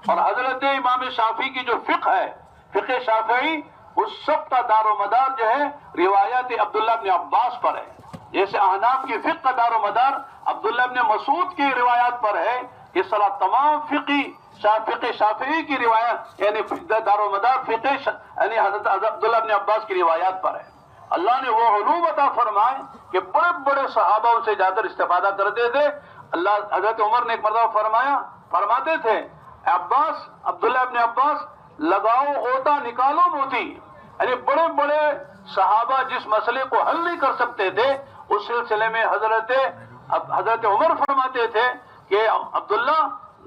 और हजरत इमाम शाफी की जो फिक्र है, फिक्र शाफी, उस सब का दारो मदार जो है रिवायत अब्दुल्लाह इब्न अब्बास पर है। जैसे अहनाफ की फिक्र का दारो मदार अब्दुल्लाह इब्न मसूद की रिवायत पर है, इस तरह तमाम फिक्र शाफी की रिवायत यानी दारो मदार फिक्र यानी हजरत अब्दुल्लाह इब्न अब्बास की रिवायत पर है। अल्लाह ने वो उलूम अता फरमाए कि बड़े बड़े सहाबा उनसे जाकर इस्तेफादा करते थे। अल्लाह हजरत उमर ने एक मरतबा फरमाते थे, अब्बास अब्दुल्लाह इब्न अब्बास लगाओ ओता निकालो मोती, यानी बड़े बड़े सहाबा जिस मसले को हल नहीं कर सकते थे उस सिलसिले में हजरत उमर फरमाते थे कि अब्दुल्ला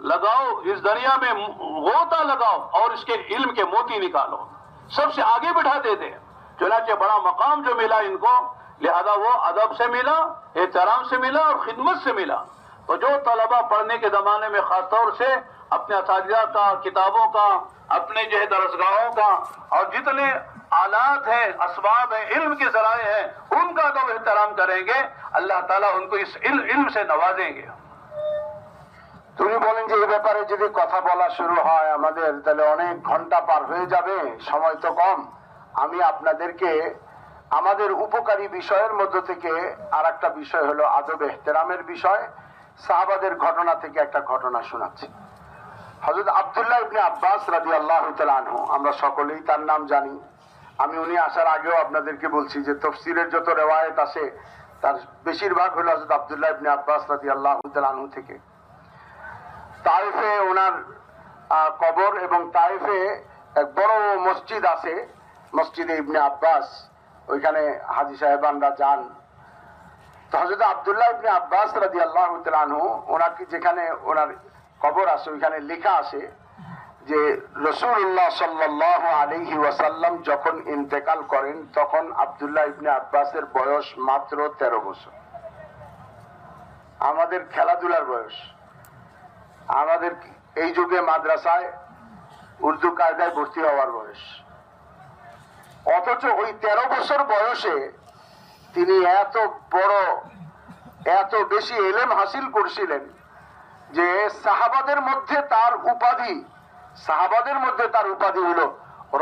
लगाओ इस दरिया में गोता लगाओ और इसके इल्म के मोती निकालो, सबसे आगे बिठाते थे। चुनाचे बड़ा मकाम जो मिला इनको, लिहाजा वो अदब से मिला, एहतराम से मिला और खिदमत से मिला। तो जो तलबा पढ़ने के जमाने में खासतौर से अपने असातिज़ा का, किताबों का, अपने जो है दरसगाहों का और जितने आलात है, असबाब है, इल्म के जराए हैं, उनका अदब एहतराम करेंगे, अल्लाह ताला उनको इस इल्म से नवाजेंगे। তুমি বলেন যে এই ব্যাপারে যদি কথা বলা শুরু হয় আমাদের তাহলে অনেক ঘন্টা পার হয়ে যাবে, সময় তো কম। আমি আপনাদেরকে আমাদের উপকারী বিষয়ের মধ্য থেকে আর একটা বিষয় হলো আদব এহতেরামের বিষয়, সাহাবাদের ঘটনা থেকে একটা ঘটনা শোনাচ্ছি। হযরত আব্দুল্লাহ ইবনে আব্বাস রাদিয়াল্লাহু তাআলা আনহু, আমরা সকলেই তার নাম জানি। আমি উনি আসার আগেও আপনাদেরকে বলছি যে তাফসীরের যত রিওয়ায়াত আছে তার বেশিরভাগ হলো হযরত আব্দুল্লাহ ইবনে আব্বাস রাদিয়াল্লাহু তাআলা আনহু থেকে। তায়েফে ওনার কবর এবং তায়েফে এক বড় মসজিদ আছে, মসজিদে ইবনে আব্বাস, ওইখানে হাজী সাহেবানরা যান। তো হযরত আব্দুল্লাহ ইবনে আব্বাস রাদিয়াল্লাহু তাআলা আনহু ওনাকে যেখানে ওনার কবর আছে ওইখানে লেখা আছে যে রাসূলুল্লাহ সাল্লাল্লাহু আলাইহি ওয়াসাল্লাম যখন ইন্তেকাল করেন তখন আব্দুল্লাহ ইবনে আব্বাসের বয়স মাত্র 13 বছর। আমাদের খেলাধুলার বয়স, আমাদের এই যুগে মাদ্রাসায় উর্দু কায়দায় ভর্তি হওয়ার বয়স। অথচ ওই 13 বছর বয়সে তিনি এত বড়, এত বেশি ইলম হাসিল করছিলেন যে সাহাবাদের মধ্যে তার উপাধি হলো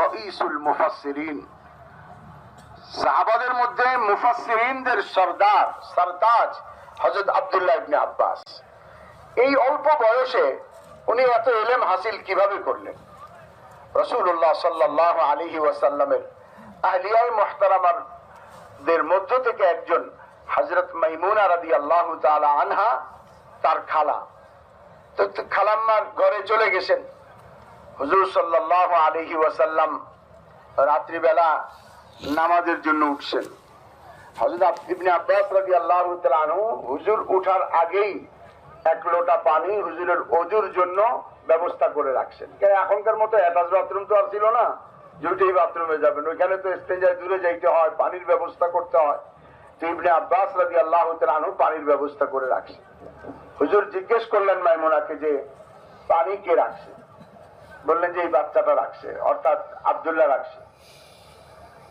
রঈসুল মুফাসসিরিন। সাহাবাদের মধ্যে মুফাসসিরিনদের সরতাজ হযরত আব্দুল্লাহ ইবনে আব্বাস। এই অল্প বয়সে উনি এত ইলম হাসিল কিভাবে করলেন? রাসূলুল্লাহ সাল্লাল্লাহু আলাইহি ওয়াসাল্লামের আহলিয়ায়ে মুহতারামাদের মধ্য থেকে একজন হযরত মাইমুনা রাদিয়াল্লাহু তাআলা আনহা, তার খালা, তো খালাম্মার ঘরে চলে গেছেন। হুজুর সাল্লাল্লাহু আলাইহি ওয়াসাল্লাম রাত্রিবেলা নামাজের জন্য উঠছেন। হযরত ইবনে আব্বাস রাদিয়াল্লাহু তাআলা আনহু হুজুর উঠার আগেই এক লোটা পানি হুজুরের ওযুর জন্য ব্যবস্থা করে রাখছেন। কারণ এখনকার মতো অ্যাটাচ বাথরুম তো আর ছিল না, যেটাই বাথরুমে যাবেন ওইখানে তো ইস্তেঞ্জায় দূরে যাইতে হয়, পানির ব্যবস্থা করতে হয়। তো ইবনে আব্বাস রাদিয়াল্লাহু তাআলা আনহু পানির ব্যবস্থা করে রাখছেন। হুজুর জিজ্ঞেস করলেন মাইমুনাকে যে পানি কে রাখছে? বললেন যে এই বাচ্চাটা রাখছে, অর্থাৎ আব্দুল্লাহ রাখছে।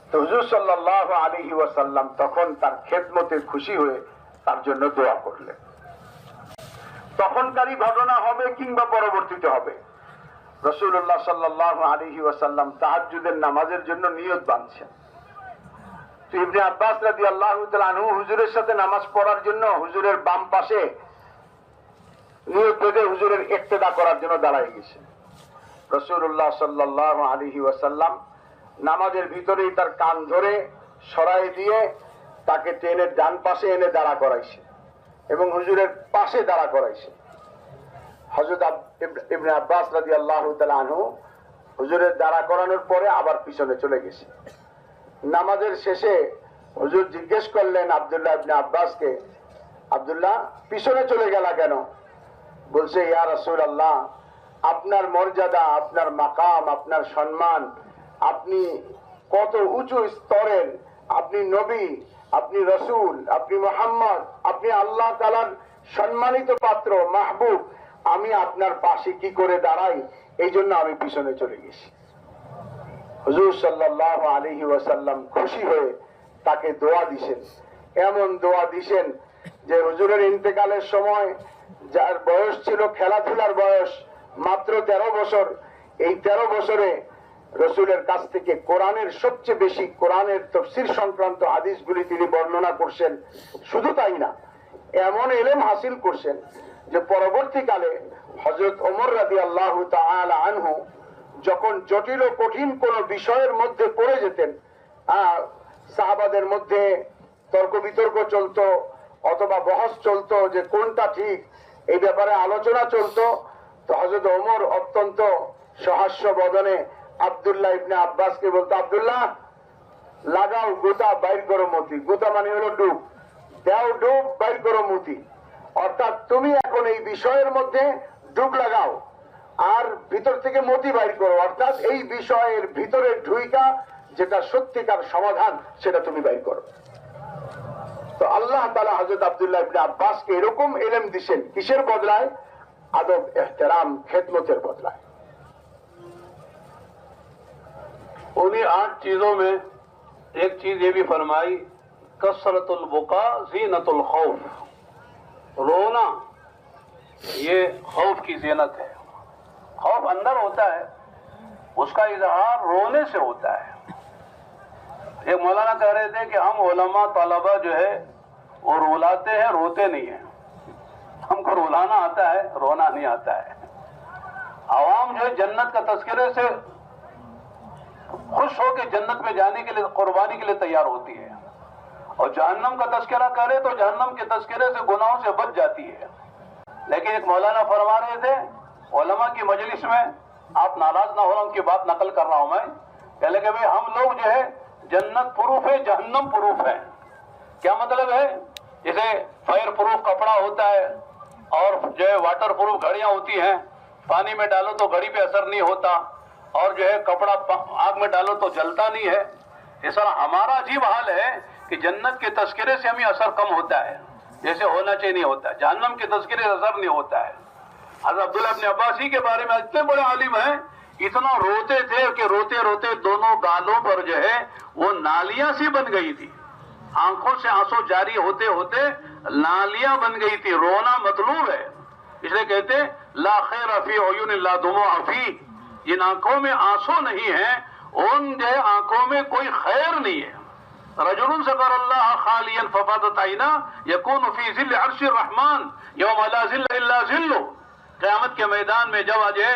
তো হুজুর সাল্লাল্লাহু আলাইহি ওয়াসাল্লাম তখন তার খেদমতে খুশি হয়ে তার জন্য দোয়া করলেন। তখনকারই ঘটনা হবে কিংবা পরবর্তীতে হবে, রাসূলুল্লাহ সাল্লাল্লাহু আলাইহি ওয়াসাল্লাম তাহাজ্জুদের নামাজের জন্য নিয়ত বাঁধছেন। তো ইবনে আব্বাস রাদিয়াল্লাহু তাআলা আনহু হুজুরের সাথে নামাজ পড়ার জন্য হুজুরের বাম পাশে নিয়ত বেঁধে হুজুরের ইক্তেদা করার জন্য দাঁড়ায় গেছেন। রাসূলুল্লাহ সাল্লাল্লাহু আলাইহি ওয়াসাল্লাম নামাজের ভিতরেই তার কান ধরে সরাই দিয়ে তাকে টেনে ডান পাশে এনে দাঁড়া করাইছে এবং হুজুরের পাশে দাঁড়া করাইছে। হযরত ইবনে আব্বাস রাদিয়াল্লাহু তাআলা আনহু হুজুরের দাঁড়া করানোর পরে আবার পিছনে চলে গেছে। নামাজের শেষে হুজুর জিজ্ঞেস করলেন আব্দুল্লাহ ইবনে আব্বাসকে, আব্দুল্লাহ পিছনে চলে গেলা কেন? বলছে, ইয়া রাসূলুল্লাহ, আপনার মর্যাদা, আপনার মাকাম, আপনার সম্মান আপনি কত উঁচু স্তরের, আপনি নবী, আপনি রসুল, আপনি মুহাম্মদ, আপনি আল্লাহ তাআলার সম্মানিত পাত্র, মাহবুব, আমি আপনার পাশে কি করে দাঁড়াই, এই জন্য আমি পিছনে চলে গেছি। হুজুর সাল্লাল্লাহু আলাইহি ওয়াসাল্লাম খুশি হয়ে তাকে দোয়া দিছেন, এমন দোয়া দিছেন যে হুজুরের ইন্তেকালের সময় যার বয়স ছিল খেলাধুলার বয়স, মাত্র 13 বছর, এই 13 বছরে রসুলের কাছ থেকে কোরআনের সবচেয়ে বেশি, কোরআনের তাফসীর সংক্রান্ত হাদিসগুলি তিনি বর্ণনা করছেন। শুধু তাই না, এমন ইলম হাসিল করছেন যে পরবর্তীকালে হযরত ওমর রাদিয়াল্লাহু তাআলা আনহু যখন জটিল ও কঠিন কোন বিষয়ের মধ্যে পড়ে যেতেন, সাহাবাদের মধ্যে তর্ক বিতর্ক চলতো অথবা বহস চলতো যে কোনটা ঠিক, এই ব্যাপারে আলোচনা চলতো, তো হযরত ওমর অত্যন্ত সহাস্য বদনে আব্দুল্লাহ ইবনে আব্বাসকে বলতো, আব্দুল্লাহ, লাগাও গোতা, বাইর করো মতি। গোতা মানে হলো ডুব, দাও ডুব, বাইর করো মতি। অর্থাৎ তুমি এখন এই বিষয়ের মধ্যে ডুব লাগাও আর ভিতর থেকে মতি বাইর করো, অর্থাৎ এই বিষয়ের ভিতরে ঢুইকা যেটা সত্যিকার সমাধান সেটা তুমি বাইর করো। তো আল্লাহ তাআলা হযরত আব্দুল্লাহ ইবনে আব্বাসকে এরকম ইলম দিবেন, কিসের বদলায়? আদব, ইহতিরাম, খেদমতের বদলায়। उन्हीं 8 चीजों में एक चीज ये भी फरमाई, कसरतुल बुका जीनतुल खौफ, रोना ये खौफ की जीनत है। खौफ अंदर होता है, उसका इजहार रोने से होता है। एक मौलाना कह रहे थे कि हम उलमा तलबा जो है वो रुलाते हैं, रोते नहीं है। हमको रुलाना आता है, रोना नहीं आता है। आवाम जो है जन्नत का तस्करे से खुश होकर जन्नत में जाने के लिए, कुर्बानी के लिए तैयार होती है, और जहन्नम का तस्करा करे तो जहन्नम के तस्करे से, गुनाहों से बच जाती है। लेकिन एक मौलाना फरमा रहे थे उलमा की मजलिस में, आप नाराज ना होना, उनकी बात नकल कर रहा हूं मैं, कह लगे भाई हम लोग जो है जन्नत प्रूफ है, जहन्नम प्रूफ है। क्या मतलब है? जैसे फायर प्रूफ कपड़ा होता है और जो है वाटर प्रूफ घड़ियां होती हैं, पानी में डालो तो घड़ी पे असर नहीं होता, और जो है कपड़ा आग में डालो तो जलता नहीं है। इस तरह हमारा अजीब हाल है कि जन्नत के तस्करे से हमें असर कम होता है, जैसे होना चाहिए नहीं होता। जहन्नम के तस्करे से असर नहीं होता है। हज़रत अब्दुल्लाह इब्ने अब्बासी के बारे में इतने बड़े आलिम हैं, इतना रोते थे कि रोते रोते दोनों गालों पर जो है वो नालियां सी बन गई थी, आंखों से आंसू जारी होते होते नालियां बन गई थी। रोना मतलूब है, इसलिए कहते ला खैर फी उयून ला दुमुअ फी, जिन आंखों में आंसू नहीं है उन जो है आंखों में कोई खैर नहीं है। रजुलुन ज़करल्लाह खालियन फफादत आइना यकूनु फी ज़िल्ल अर्शिर रहमान यौम ला ज़िल्ल इल्ला ज़िल्लु। क़यामत के मैदान में जब आज है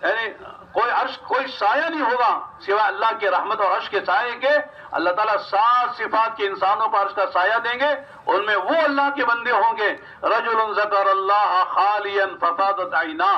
यानी कोई अर्श, कोई साया नहीं होगा सिवा अल्लाह की रहमत और अर्श के साये के। अल्लाह ताला 7 सिफात के इंसानों को अर्श का साया देंगे, उनमें वो अल्लाह के बंदे होंगे। रजुलुन ज़करल्लाह खालियन फफादत आइना,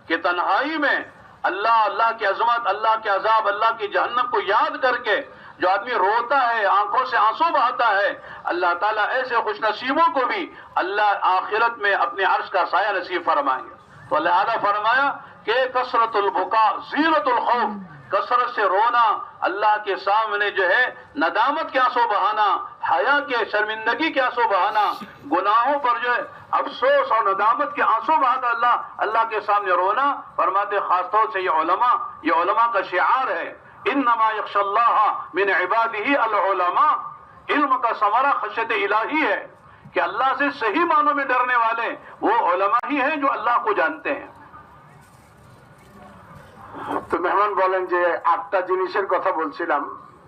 कि तन्हाई में अल्लाह, अल्लाह की अजमत, अल्लाह के अजाब, अल्लाह की जहन्नम को याद करके जो आदमी रोता है, आंखों से आंसू बहाता है, अल्लाह ताला ऐसे खुशनसीबों को भी अल्लाह आखिरत में अपने अर्श का साया नसीब फरमाएंगे। तो लिहाजा फरमाया कि कसरतुल बुका ज़ीनतुल खौफ, कसरत से रोना, अल्लाह के सामने जो है नदामत के आंसू बहाना, हया के, शर्मिंदगी के आंसू बहाना, गुनाहों पर जो है अफसोस और नदामत के आंसू बहाकर अल्लाह के सामने रोना। फरमाते खासतौर से ये उलमा का शिआर है, इन्नमा यख्शल्लाह मिन इबादिही अल उलमा। इल्म का समरा खशियत इलाही है कि अल्लाह से सही मानों में डरने वाले वो उलमा ही हैं जो अल्लाह को जानते हैं। তো মেহমান বলেন যে 8টা জিনিসের কথা বলছিলাম,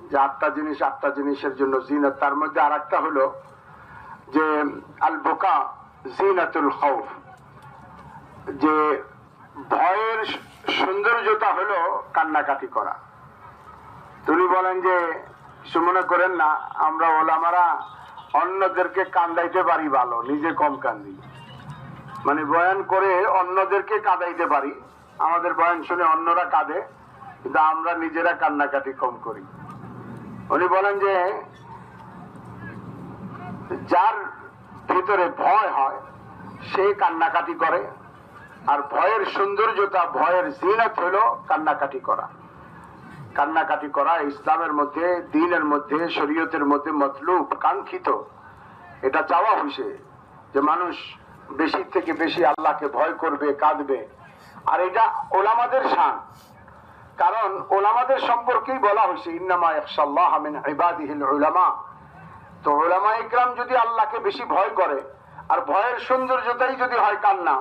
যে 8টা জিনিসের জন্য জিনাত, তার মধ্যে আরেকটা হলো যে আল বুকা জিনাতুল খৌফ, যে ভয়ের সৌন্দর্যতা হলো কান্নাকাটি করা। তিনি বলেন যে মনে করেন না আমরা ওলামারা অন্যদেরকে কান্দাইতে পারি ভালো, নিজে কম কান্দি, মানে বয়ান করে অন্যদেরকে কাঁদাইতে পারি, আমাদের বয়ান শুনে অন্যরা কাঁদে কিন্তু আমরা নিজেরা কান্নাকাটি কম করি। উনি বলেন যে যার ভিতরে ভয় হয় সে কান্নাকাটি করে, আর ভয়ের সৌন্দর্যতা, ভয়ের জিনাত হলো কান্নাকাটি করা। কান্নাকাটি করা ইসলামের মধ্যে, দ্বীনের মধ্যে, শরীয়তের মধ্যে মতলুব, কাঙ্ক্ষিত। এটা চাওয়া হয়েছে যে মানুষ বেশি থেকে বেশি আল্লাহকে ভয় করবে, কাঁদবে। আর এটা ওলামাদের শান, কারণ ওলামাদের সম্পর্কেই বলা হয়েছে ইন্নামা ইয়াখশাল্লাহ মিন ইবাদিহিল উলামা। তো উলামা ইকরাম যদি আল্লাহকে বেশি ভয় করে, আর ভয়ের সৌন্দর্যতাই যদি হয় কান্না,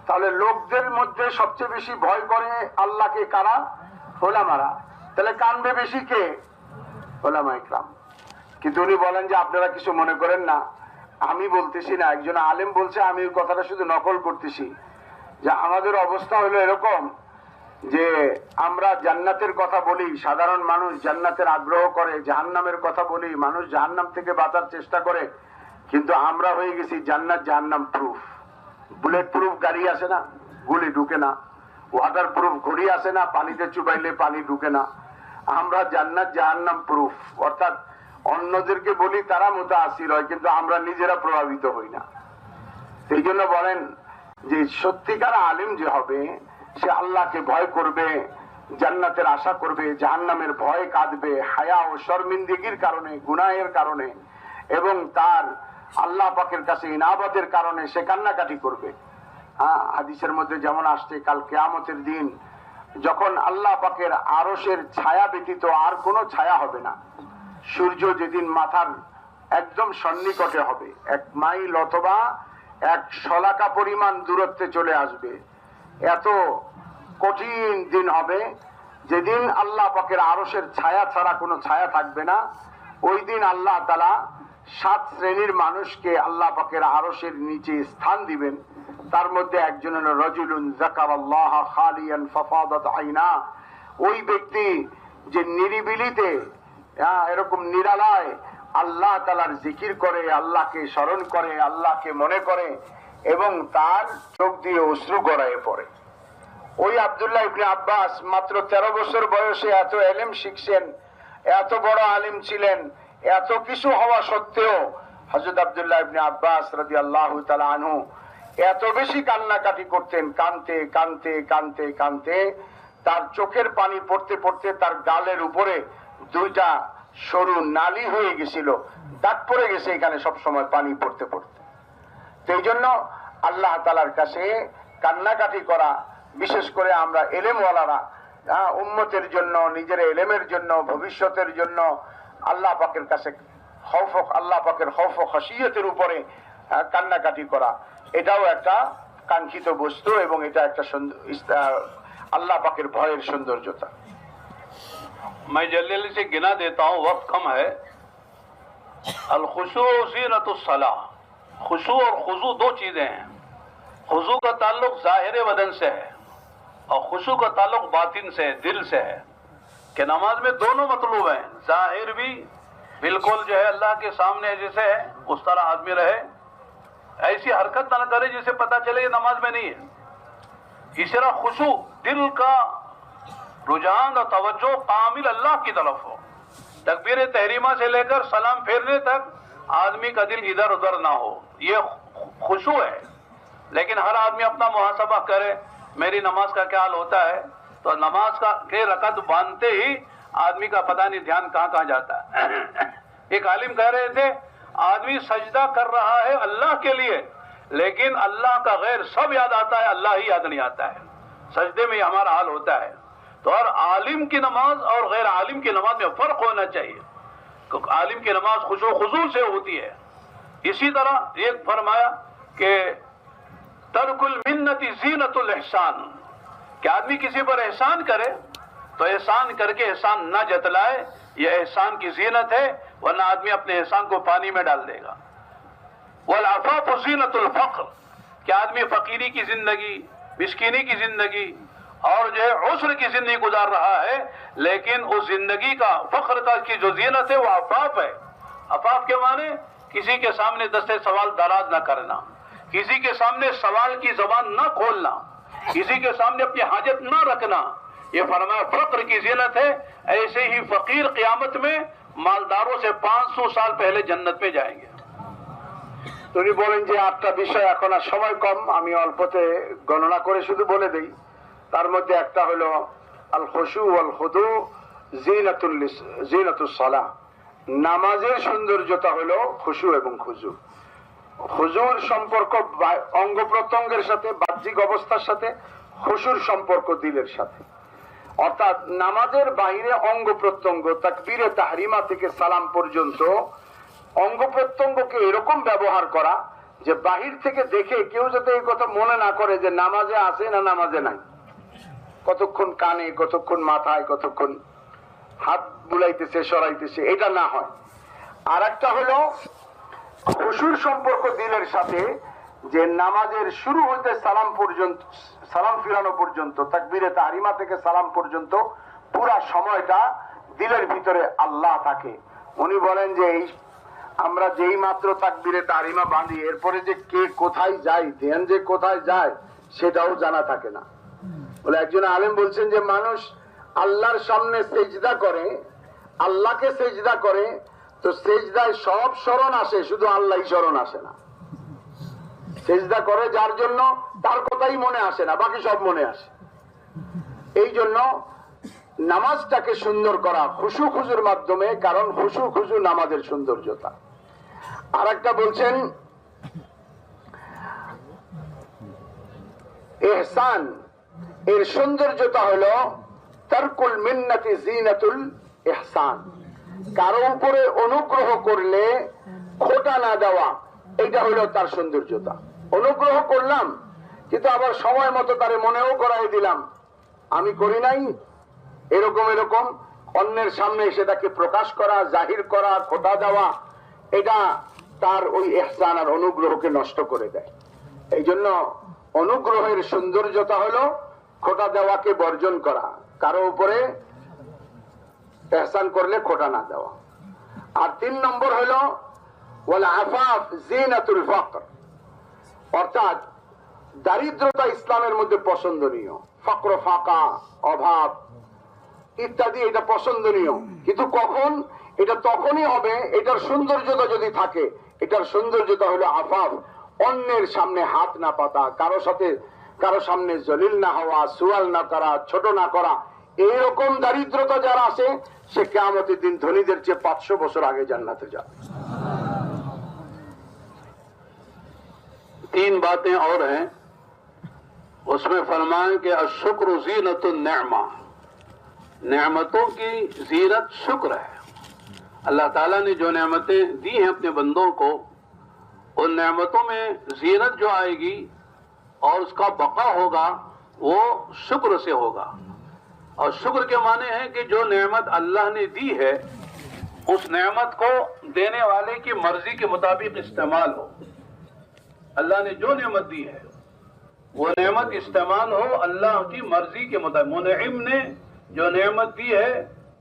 তাহলে লোকদের মধ্যে সবচেয়ে বেশি ভয় করে আল্লাহকে কারা? ওলামারা। তাহলে কানবে বেশি কে? ওলামা ইকরাম। কিন্তু উনি বলেন যে আপনারা কিছু মনে করেন না, আমি বলতেছি না, একজন আলেম বলছে, আমি ওই কথাটা শুধু নকল করতেছি। যে আমাদের অবস্থা হলো এরকম যে আমরা জান্নাতের কথা বলি, সাধারণ মানুষ জান্নাতের আগ্রহ করে, জাহান্নামের কথা বলি, মানুষ জাহান্নাম থেকে বাঁচার চেষ্টা করে, কিন্তু আমরা হয়ে গেছি জান্নাত জাহান্নাম প্রুফ। বুলেট প্রুফ গাড়ি আছে না, গুলি ঢুকে না। ওয়াটার প্রুফ ঘড়ি আছে না, পানিতে চুবাইলে পানি ঢুকে না। আমরা জান্নাত জাহান্নাম প্রুফ, অর্থাৎ অন্যদেরকে বলি তারা মুতাআসির হয়, কিন্তু আমরা নিজেরা প্রভাবিত হই না। সেই জন্য বলেন যে সত্যিকার আলিম যে হবে, সে আল্লাহকে ভয় করবে, জান্নাতের আশা করবে, জাহান্নামের ভয়ে কাঁদবে, হায়া ও শর্মিন্দিগির কারণে, গুনাহের কারণে, এবং তার আল্লাহ পাকের কাছে ইনাবাতের কারণে সে কান্নাকাটি করবে। হ্যাঁ, হাদিসের মধ্যে যেমন আসছে, কাল কিয়ামতের দিন যখন আল্লাহ পাকের আরশের ছায়া ব্যতীত আর কোনো ছায়া হবে না, সূর্য যেদিন মাথার একদম সন্নিকটে হবে, 1 মাইল অথবা 1 শলাকা পরিমাণ দূরত্বে চলে আসবে, এত কঠিন দিন হবে যেদিন আল্লাহ পাকের আরশের ছায়া ছাড়া কোনো ছায়া থাকবে না। ওই দিন আল্লাহ তাআলা 7 শ্রেণীর মানুষকে আল্লাহ পাকের আরশের নিচে স্থান দিবেন। তার মধ্যে একজন হলো রাজুলুন যাকারাল্লাহ খালিয়ান ফাফাদাত আইনা। ওই ব্যক্তি যে নিরিবিলিতে, এরকম নিরালায় আল্লাহ তাআলার জিকির করে, আল্লাহকে স্মরণ করে, আল্লাহকে মনে করে, এবং তার চোখ দিয়ে অশ্রু গড়ায়ে পড়ে। ওই আব্দুল্লাহ ইবনে আব্বাস মাত্র 13 বছর বয়সে এত ইলম শিখছেন, এত বড় আলিম ছিলেন। এত কিছু হওয়া সত্ত্বেও হযরত আব্দুল্লাহ ইবনে আব্বাস রাদিয়াল্লাহু তাআলা আনহু এত বেশি কান্নাকাটি করতেন, কানতে কানতে কানতে কানতে তার চোখের পানি পড়তে পড়তে তার গালের উপরে 2টা সরু নালী হয়ে গেছিল, দাগ পড়ে গেছে এখানে সব সময় পানি পড়তে পড়তে। এই জন্য আল্লাহ তাআলার কাছে কান্নাকাটি করা, বিশেষ করে আমরা এলেমওয়ালারা, উম্মতের জন্য, নিজের এলেমের জন্য, ভবিষ্যতের জন্য আল্লাহ পাকের কাছে খৌফ, আল্লাহ পাকের খৌফ ও খাশিয়তের উপরে কান্নাকাটি করা, এটাও একটা কাঙ্ক্ষিত বস্তু, এবং এটা একটা আল্লাহ পাকের ভয়ের সৌন্দর্যতা। मैं जल्दी से गिना देता हूँ, वक्त कम है। अल खुशू ज़ीनतुस सलाह। खुशू और खुजू 2 चीजें हैं। खुशू का ताल्लुक ज़ाहिर बदन से है और खुशू का ताल्लुक बातिन से, दिल से है, कि नमाज में दोनों मतलूब हैं। ज़ाहिर भी बिल्कुल जो है अल्लाह के सामने जैसे है उस तरह आदमी रहे, ऐसी हरकत ना करे जिसे पता चले ये नमाज में नहीं है। इस तरह खुशू, दिल का रुझान और तवज्जो कामिल अल्लाह की तरफ हो। तकबीर तहरीमा से लेकर सलाम फेरने तक आदमी का दिल इधर उधर ना हो, ये खुशू है। लेकिन हर आदमी अपना मुहासबा करे, मेरी नमाज का क्या हाल होता है, तो नमाज का के रकत बांधते ही आदमी का पता नहीं ध्यान कहाँ कहाँ जाता है। एक आलिम कह रहे थे, आदमी सजदा कर रहा है अल्लाह के लिए, लेकिन अल्लाह का गैर सब याद आता है, अल्लाह ही याद नहीं आता है। सजदे में हमारा हाल होता है। तो और आलिम की नमाज और गैर आलिम की नमाज में फर्क होना चाहिए। क्योंकि आलिम की नमाज खुशू खुजू से होती है। इसी तरह एक फरमाया कि तर्कुल मिन्नति ज़ीनतुल एहसान, कि आदमी किसी पर एहसान करे तो एहसान करके एहसान न जतलाए, यह एहसान की ज़ीनत है, वरना आदमी अपने एहसान को पानी में डाल देगा। वल अफ़ाफ़ु ज़ीनतुल फ़क़्र, कि आदमी फकीरी की जिंदगी, मिस्कीनी की जिंदगी और जो है उसर की जिंदगी गुजार रहा है, लेकिन उस जिंदगी का फख्र का की जो जीनत है वो अफाफ है। अफाफ के माने किसी के सामने दस्ते सवाल दराज न करना, किसी के सामने सवाल की जबान न खोलना, किसी के सामने अपनी हाजत न रखना, ये फरमाया फख्र की जीनत है। ऐसे ही फकीर क़यामत में मालदारों से 500 साल पहले जन्नत में जाएंगे। উনি বলেন যে 8টা বিষয়, এখন আর সময় কম, আমি অল্পতে গণনা করে শুধু বলে দেই। তার মধ্যে একটা হলো আল খুশু ওয়াল খুদু জিনাতুস সালাহ, নামাজের সৌন্দর্যতা হলো খুশু এবং খুজু। খুজুর সম্পর্ক অঙ্গ প্রত্যঙ্গের সাথে, বাহ্যিক অবস্থার সাথে, খুশুর সম্পর্ক দিলের সাথে। অর্থাৎ নামাজের বাহিরে অঙ্গ প্রত্যঙ্গ তাকবীরে তাহরিমা থেকে সালাম পর্যন্ত অঙ্গ প্রত্যঙ্গকে এরকম ব্যবহার করা যে বাহির থেকে দেখে কেউ যাতে এই কথা মনে না করে যে নামাজে আছে না নামাজে নাই। কতক্ষণ কানে, কতক্ষণ মাথায়, কতক্ষণ হাত বুলাইতেছে, সরাইতেছে, এটা না হয়। আর একটা হলো খুশুর সম্পর্ক দিলের সাথে, যে নামাজের শুরু হইতে সালাম পর্যন্ত, সালাম ফিরানো পর্যন্ত, তাকবীরে তাহরিমা থেকে সালাম পর্যন্ত পুরা সময়টা দিলের ভিতরে আল্লাহ থাকে। উনি বলেন যে এই আমরা যেই মাত্র তাকবীরে তাহরিমা বাঁধি, এরপরে যে কে কোথায় যায়, ধ্যান যে কোথায় যায় সেটাও জানা থাকে না। বলে একজন আলেম বলছেন যে মানুষ আল্লাহর সামনে সেজদা করে, আল্লাহকে সেজদা করে, তো সেজদায় সব স্মরণ আসে, শুধু আল্লাহই স্মরণ আসে না। সেজদা করে যার জন্য তার কথাই মনে আসে না, বাকি সব মনে আসে। এই জন্য নামাজটাকে সুন্দর করা খুশু খুজুর মাধ্যমে, কারণ খুশু খুজু নামাজের সৌন্দর্যতা। আর একটা বলছেন ইহসান, এর সৌন্দর্যতা হলো তারকুল মিন্নাতি জিনাতুল ইহসান, কারো উপরে অনুগ্রহ করলে খোটা না দেওয়া, এটা হলো তার সৌন্দর্যতা। অনুগ্রহ করলাম কিন্তু আবার সময় মতো তারে মনেও করাই দিলাম আমি করি নাই, এরকম এরকম অন্যের সামনে সেটাকে প্রকাশ করা, জাহির করা, খোটা দেওয়া, এটা তার ওই ইহসান আর অনুগ্রহকে নষ্ট করে দেয়। এই জন্য অনুগ্রহের সৌন্দর্যতা হলো খোটা দেওয়াকে বর্জন করা, কারো উপরে ইহসান করলে খোটা না দেওয়া। আর 3 নম্বর হলো ওয়াল আফাফ জিনাতুল ফাকর, অর্থাৎ দারিদ্রতা ইসলামের মধ্যে পছন্দনীয়, ফকর, ফাঁকা, অভাব ইত্যাদি এটা পছন্দনীয়, কিন্তু কখন? এটা তখনই হবে এটার সৌন্দর্যতা যদি থাকে। এটার সৌন্দর্যতা হলো আফাফ, অন্যের সামনে হাত না পাতা, কারো সামনে জলিল না হওয়া, সুয়াল না করা, ছোট না করা। এইরকম দারিদ্রতা যারা আছে সে কিয়ামতের দিন ধনীদের চেয়ে 500 বছর আগে জান্নাতে যাবে। 3 बातें और हैं, उसमें फरमाएं कि अशुक्र ज़ीनतुन नेमा, नेमतों की जीनत शुक्र है। अल्लाह ताला ने जो नेमतें दी हैं अपने बंदों को, उन नेमतों में जीनत जो आएगी और उसका बका होगा वो शुक्र से होगा। और शुक्र के माने हैं कि जो नेमत अल्लाह ने दी है उस नेमत को देने वाले की मर्जी के मुताबिक इस्तेमाल हो। अल्लाह ने जो नेमत दी है वो नेमत इस्तेमाल हो अल्लाह की मर्जी के मुताबिक। मुनइम ने जो नेमत दी है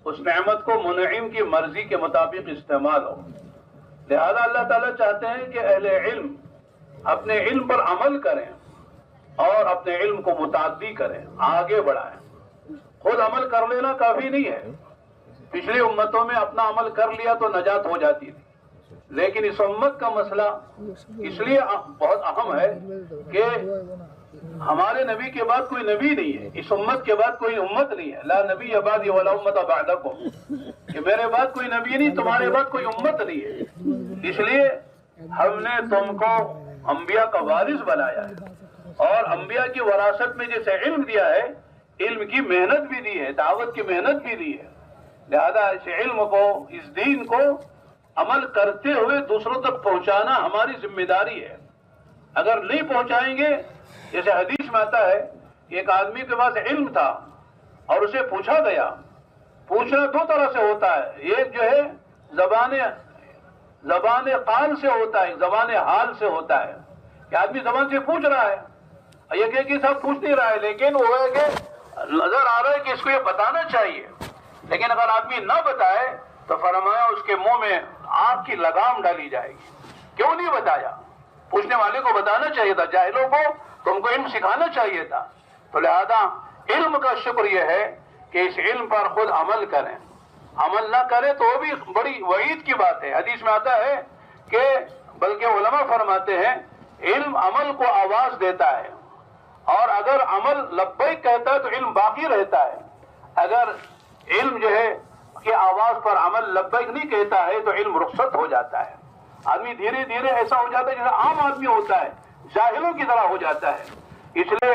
उस नेमत को मुनइम की मर्जी के मुताबिक इस्तेमाल हो। लिहाजा अल्लाह ताला चाहते हैं कि अहले इल्म अपने इल्म पर अमल करें और अपने इल्म को मुताद्दी करें, आगे बढ़ाएं। खुद अमल कर लेना काफी नहीं है। पिछली उम्मतों में अपना अमल कर लिया तो नजात हो जाती थी, लेकिन इस उम्मत का मसला इसलिए बहुत अहम है कि हमारे नबी के बाद कोई नबी नहीं है, इस उम्मत के बाद कोई उम्मत नहीं है। ला नबी अबादी वला उम्मत बअदकुम, कि मेरे बाद कोई नबी नहीं, तुम्हारे बाद कोई उम्मत नहीं है। इसलिए हमने तुमको अंबिया का वारिस बनाया है और अंबिया की वरासत में जैसे इल्म दिया है, इल्म की मेहनत भी दी है, दावत की मेहनत भी दी है। लिहाजा इस इल्म को, इस दीन को अमल करते हुए दूसरों तक पहुंचाना हमारी जिम्मेदारी है। अगर नहीं पहुंचाएंगे, जैसे हदीस में आता है कि एक आदमी के पास इल्म था और उसे पूछा गया, पूछना 2 तरह से होता है, एक जो है जबान काल से होता है, जबान हाल से होता है कि आदमी जबान से पूछ रहा है, ये कि सब पूछ नहीं रहा है, लेकिन वो है कि नजर आ रहा है कि इसको ये बताना चाहिए। लेकिन अगर आदमी न बताए तो फरमाया उसके मुंह में आग की लगाम डाली जाएगी। क्यों नहीं बताया? पूछने वाले को बताना चाहिए था, जाहिलों को तुमको इल्म सिखाना चाहिए था। तो लिहाजा इल्म का शुक्र यह है कि इस इल्म पर खुद अमल करें। अमल ना करें तो वो भी बड़ी वईद की बात है। हदीस में आता है कि बल्कि उलमा फरमाते हैं इल्म अमल को आवाज देता है, और अगर अमल लब्बैक कहता है तो इल्म बाकी रहता है। अगर علم جو ہے کہ آواز پر عمل لبیک نہیں کہتا ہے تو علم رخصت ہو جاتا ہے. آدمی دھیرے دھیرے ایسا ہو جاتا ہے جیسے عام آدمی ہوتا ہے, جاہلوں کی طرح ہو جاتا ہے. اس لیے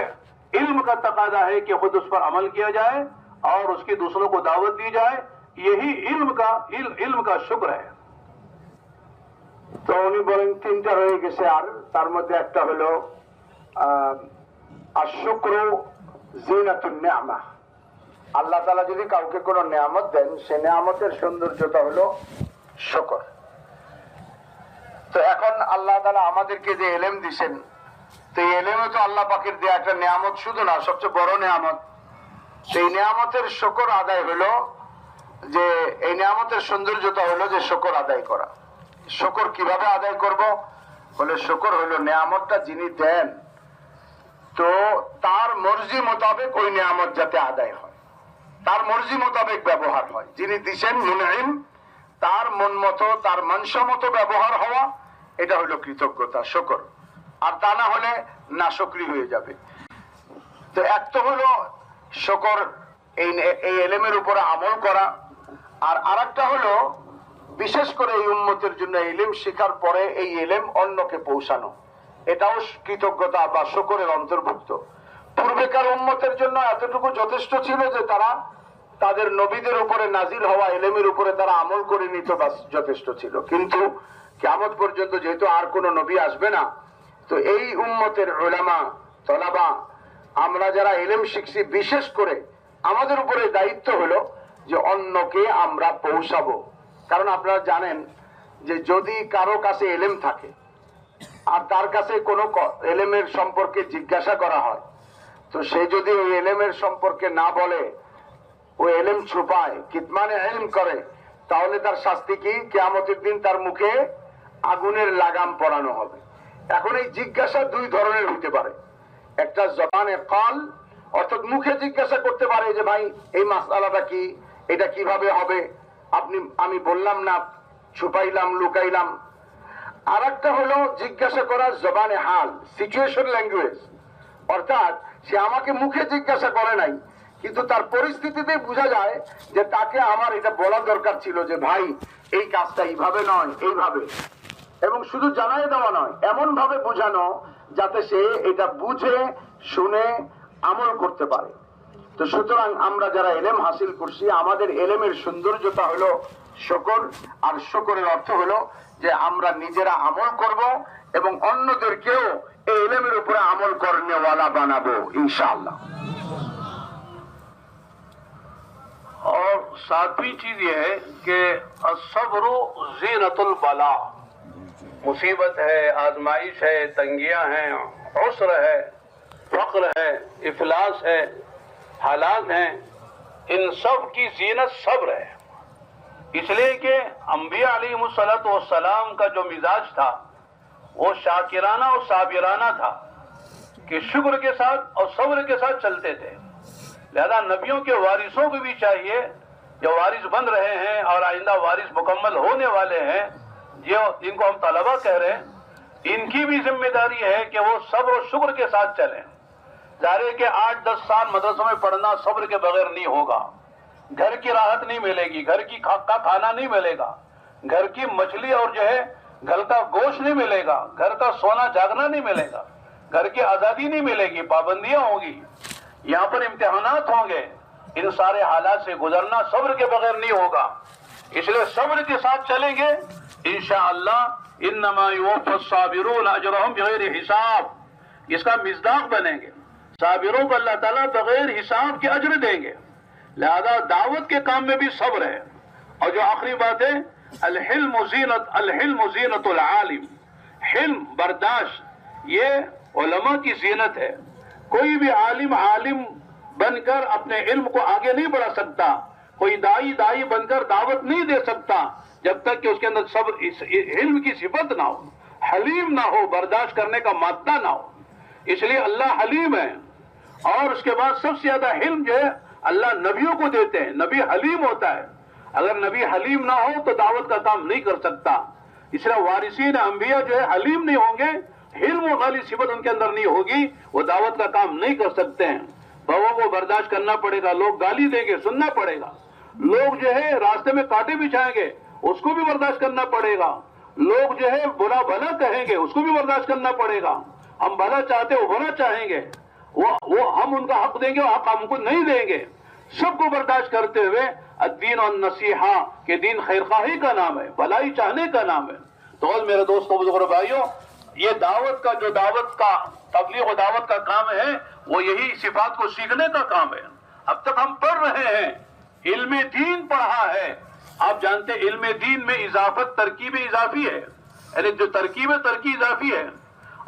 علم کا تقاضا ہے کہ خود اس پر عمل کیا جائے اور اس کی دوسروں کو دعوت دی جائے. یہی علم کا شکر ہے. তো উনি বলেন তিনটা রয়ে গেছে, আর তার মধ্যে একটা হলো আশুকরু জিনাতুন নিয়ামা. আল্লাহ তাআলা যদি কাউকে কোনো নিয়ামত দেন, সে নিয়ামতের সৌন্দর্যটা হলো শুকর. তো এখন আল্লাহ তাআলা আমাদেরকে যে ইলম দিবেন, তো এই ইলমে তো আল্লাহ পাকের দেয়া একটা নিয়ামত, শুধু না সবচেয়ে বড় নিয়ামত. সেই নিয়ামতের শুকর আদায় হলো যে এই নিয়ামতের সৌন্দর্যটা হলো যে শুকর আদায় করা. শুকর কিভাবে আদায় করব? বলে শুকর হলো নিয়ামতটা যিনি দেন তো তার মর্জি মোতাবেক ওই নিয়ামত যাতে আদায় হয়, তার মর্জি মোতাবেক ব্যবহার হয়. যিনি দিছেন মুনঈম, তার মন মতো তার মনসা মতো ব্যবহার হওয়া, এটা হলো কৃতজ্ঞতা, শুকর. আর তা না হলে নাশকরি হয়ে যাবে. তো এক তো হলো শুকর এই ইলমের উপরে আমল করা, আর আরেকটা হলো বিশেষ করে এই উম্মতের জন্য ইলম শেখার পরে এই ইলম অন্যকে পৌঁছানো, এটাও কৃতজ্ঞতা বা শুকরের অন্তর্ভুক্ত. পূর্বেকার উম্মতের জন্য এতটুকু যথেষ্ট ছিল যে তারা তাদের নবীদের উপরে নাজিল হওয়া ইলমের উপরে তারা আমল করে নিত, বাস যথেষ্ট ছিল. কিন্তু কিয়ামত পর্যন্ত যেহেতু আর কোনো নবী আসবে না, তো এই উম্মতের উলামা তলাবা আমরা যারা ইলম শিখছি, বিশেষ করে আমাদের উপরে দায়িত্ব হলো যে অন্যকে আমরা পৌঁছাবো. কারণ আপনারা জানেন যে যদি কারো কাছে ইলম থাকে আর তার কাছে কোনো ইলমের সম্পর্কে জিজ্ঞাসা করা হয়, তো সে যদি ওই ইলমের সম্পর্কে না বলে, ওই ইলম ছুপায়, কিতমানে ইলম করে, তাহলে তার শাস্তি কি? কিয়ামতের দিন তার মুখে আগুনের লাগাম পরানো হবে. এখন এই জিজ্ঞাসা দুই ধরনের হতে পারে. একটা জবানে কাল, অর্থাৎ মুখে জিজ্ঞাসা করতে পারে যে ভাই এই মাসআলাটা কি, এটা কিভাবে হবে, আমি বললাম না, ছুপাইলাম, লুকাইলাম. আর একটা হলো জিজ্ঞাসা করার জবানে হাল, সিচুয়েশন ল্যাঙ্গুয়েজ, অর্থাৎ সে আমাকে মুখে জিজ্ঞাসা করে নাই, কিন্তু তার পরিস্থিতিতে বোঝা যায় যে তাকে আমার এটা বলা দরকার ছিল যে ভাই এই কাজটা এইভাবে নয়, এইভাবে. এবং শুধু জানাই দেওয়া নয়, এমন ভাবে বোঝানো যাতে সে এটা বুঝে শুনে আমল করতে পারে. তো সুতরাং আমরা যারা ইলম হাসিল করছি, আমাদের ইলমের সৌন্দর্যতা হলো শুকর, আর শুকরের অর্থ হলো যে আমরা নিজেরা আমল করব এবং অন্যদেরকেও এই ইলমের উপরে আমল করনেওয়ালা বানাবো ইনশাআল্লাহ. और सातवीं चीज ये है कि असब्र ज़ीनतुल बला. मुसीबत है, आजमाइश है, तंगियां हैं, उसर है, फक्र है, इफलास है, हालात हैं, इन सब की जीनत सब्र है. इसलिए कि अंबिया अलैहिमुस्सलाम का जो मिजाज था वो शाकिराना और साबिराना था कि शुक्र के साथ और सब्र के साथ चलते थे. लिहाजा नबियों के वारिसों को भी चाहिए, जो वारिस बन रहे हैं और आइंदा वारिस मुकम्मल होने वाले हैं, जो जिनको हम तलबा कह रहे हैं, इनकी भी जिम्मेदारी है कि वो सब्र और शुक्र के साथ चलें. ज़ाहिर है कि 8-10 साल मदरसों में पढ़ना सब्र के बगैर नहीं होगा. घर की राहत नहीं मिलेगी, घर की का खाना नहीं मिलेगा, घर की मछली और जो है घर का गोश्त नहीं मिलेगा, घर का सोना जागना नहीं मिलेगा, घर की आज़ादी नहीं मिलेगी, पाबंदियां होगी, यहाँ पर इम्तिहानात होंगे. इन सारे हालात से गुजरना सब्र के बगैर नहीं होगा. इसलिए सब्र के साथ चलेंगे इंशाअल्लाह. इन्नमा युवफ़्फ़ास्साबिरून अजरहुम बिग़ैरि हिसाब, इसका मिज़दाक़ बनेंगे. साबिरों को अल्लाह ताला बगैर हिसाब के अजर देंगे. लिहाजा दावत के काम में भी सब्र है. और जो आखिरी बात है, अल-हिल्म ज़ीनतुल आलिम, हिल्म बर्दाश्त ये उलमा की ज़ीनत है. कोई भी आलिम बनकर अपने इल्म को आगे नहीं बढ़ा सकता, कोई दाई बनकर दावत नहीं दे सकता जब तक कि उसके अंदर सब्र, इल्म की सिफत ना हो, हलीम ना हो, बर्दाश्त करने का मादा ना हो. इसलिए अल्लाह हलीम है. और उसके बाद सबसे ज्यादा हिल्म जो है अल्लाह नबियों को देते हैं. नबी हलीम होता है. अगर नबी हलीम ना हो तो दावत का काम नहीं कर सकता. इसलिए वारिसीन अंबिया जो है हलीम नहीं होंगे, हिल्म वाली सिफत उनके अंदर नहीं होगी, वो दावत का काम नहीं कर सकते हैं. बाबा को बर्दाश्त करना पड़ेगा, लोग गाली देंगे, सुनना पड़ेगा. लोग जो है रास्ते में कांटे बिछाएंगे, उसको भी बर्दाश्त करना पड़ेगा। लोग जो है बुरा भला कहेंगे, उसको भी बर्दाश्त करना पड़ेगा। हम भला चाहते वो भला चाहेंगे, वो हम उनका हक देंगे, वो हक हमको नहीं देंगे। सबको बर्दाश्त करते हुए अद्दीन और नसीहा के दिन खैरखाही का नाम है, भलाई चाहने का नाम है। तो मेरे दोस्तों बुजुर्ग भाइयों, ये दावत का जो दावत का तबलीग और दावत का काम है, वो यही सिफात को सीखने का काम है। अब तक हम पढ़ रहे हैं, इल्मे दीन पढ़ा है। आप जानते हैं इल्मे दीन में इजाफत तरकीब इजाफी है, यानी जो तरकीब तरकीब इजाफी है,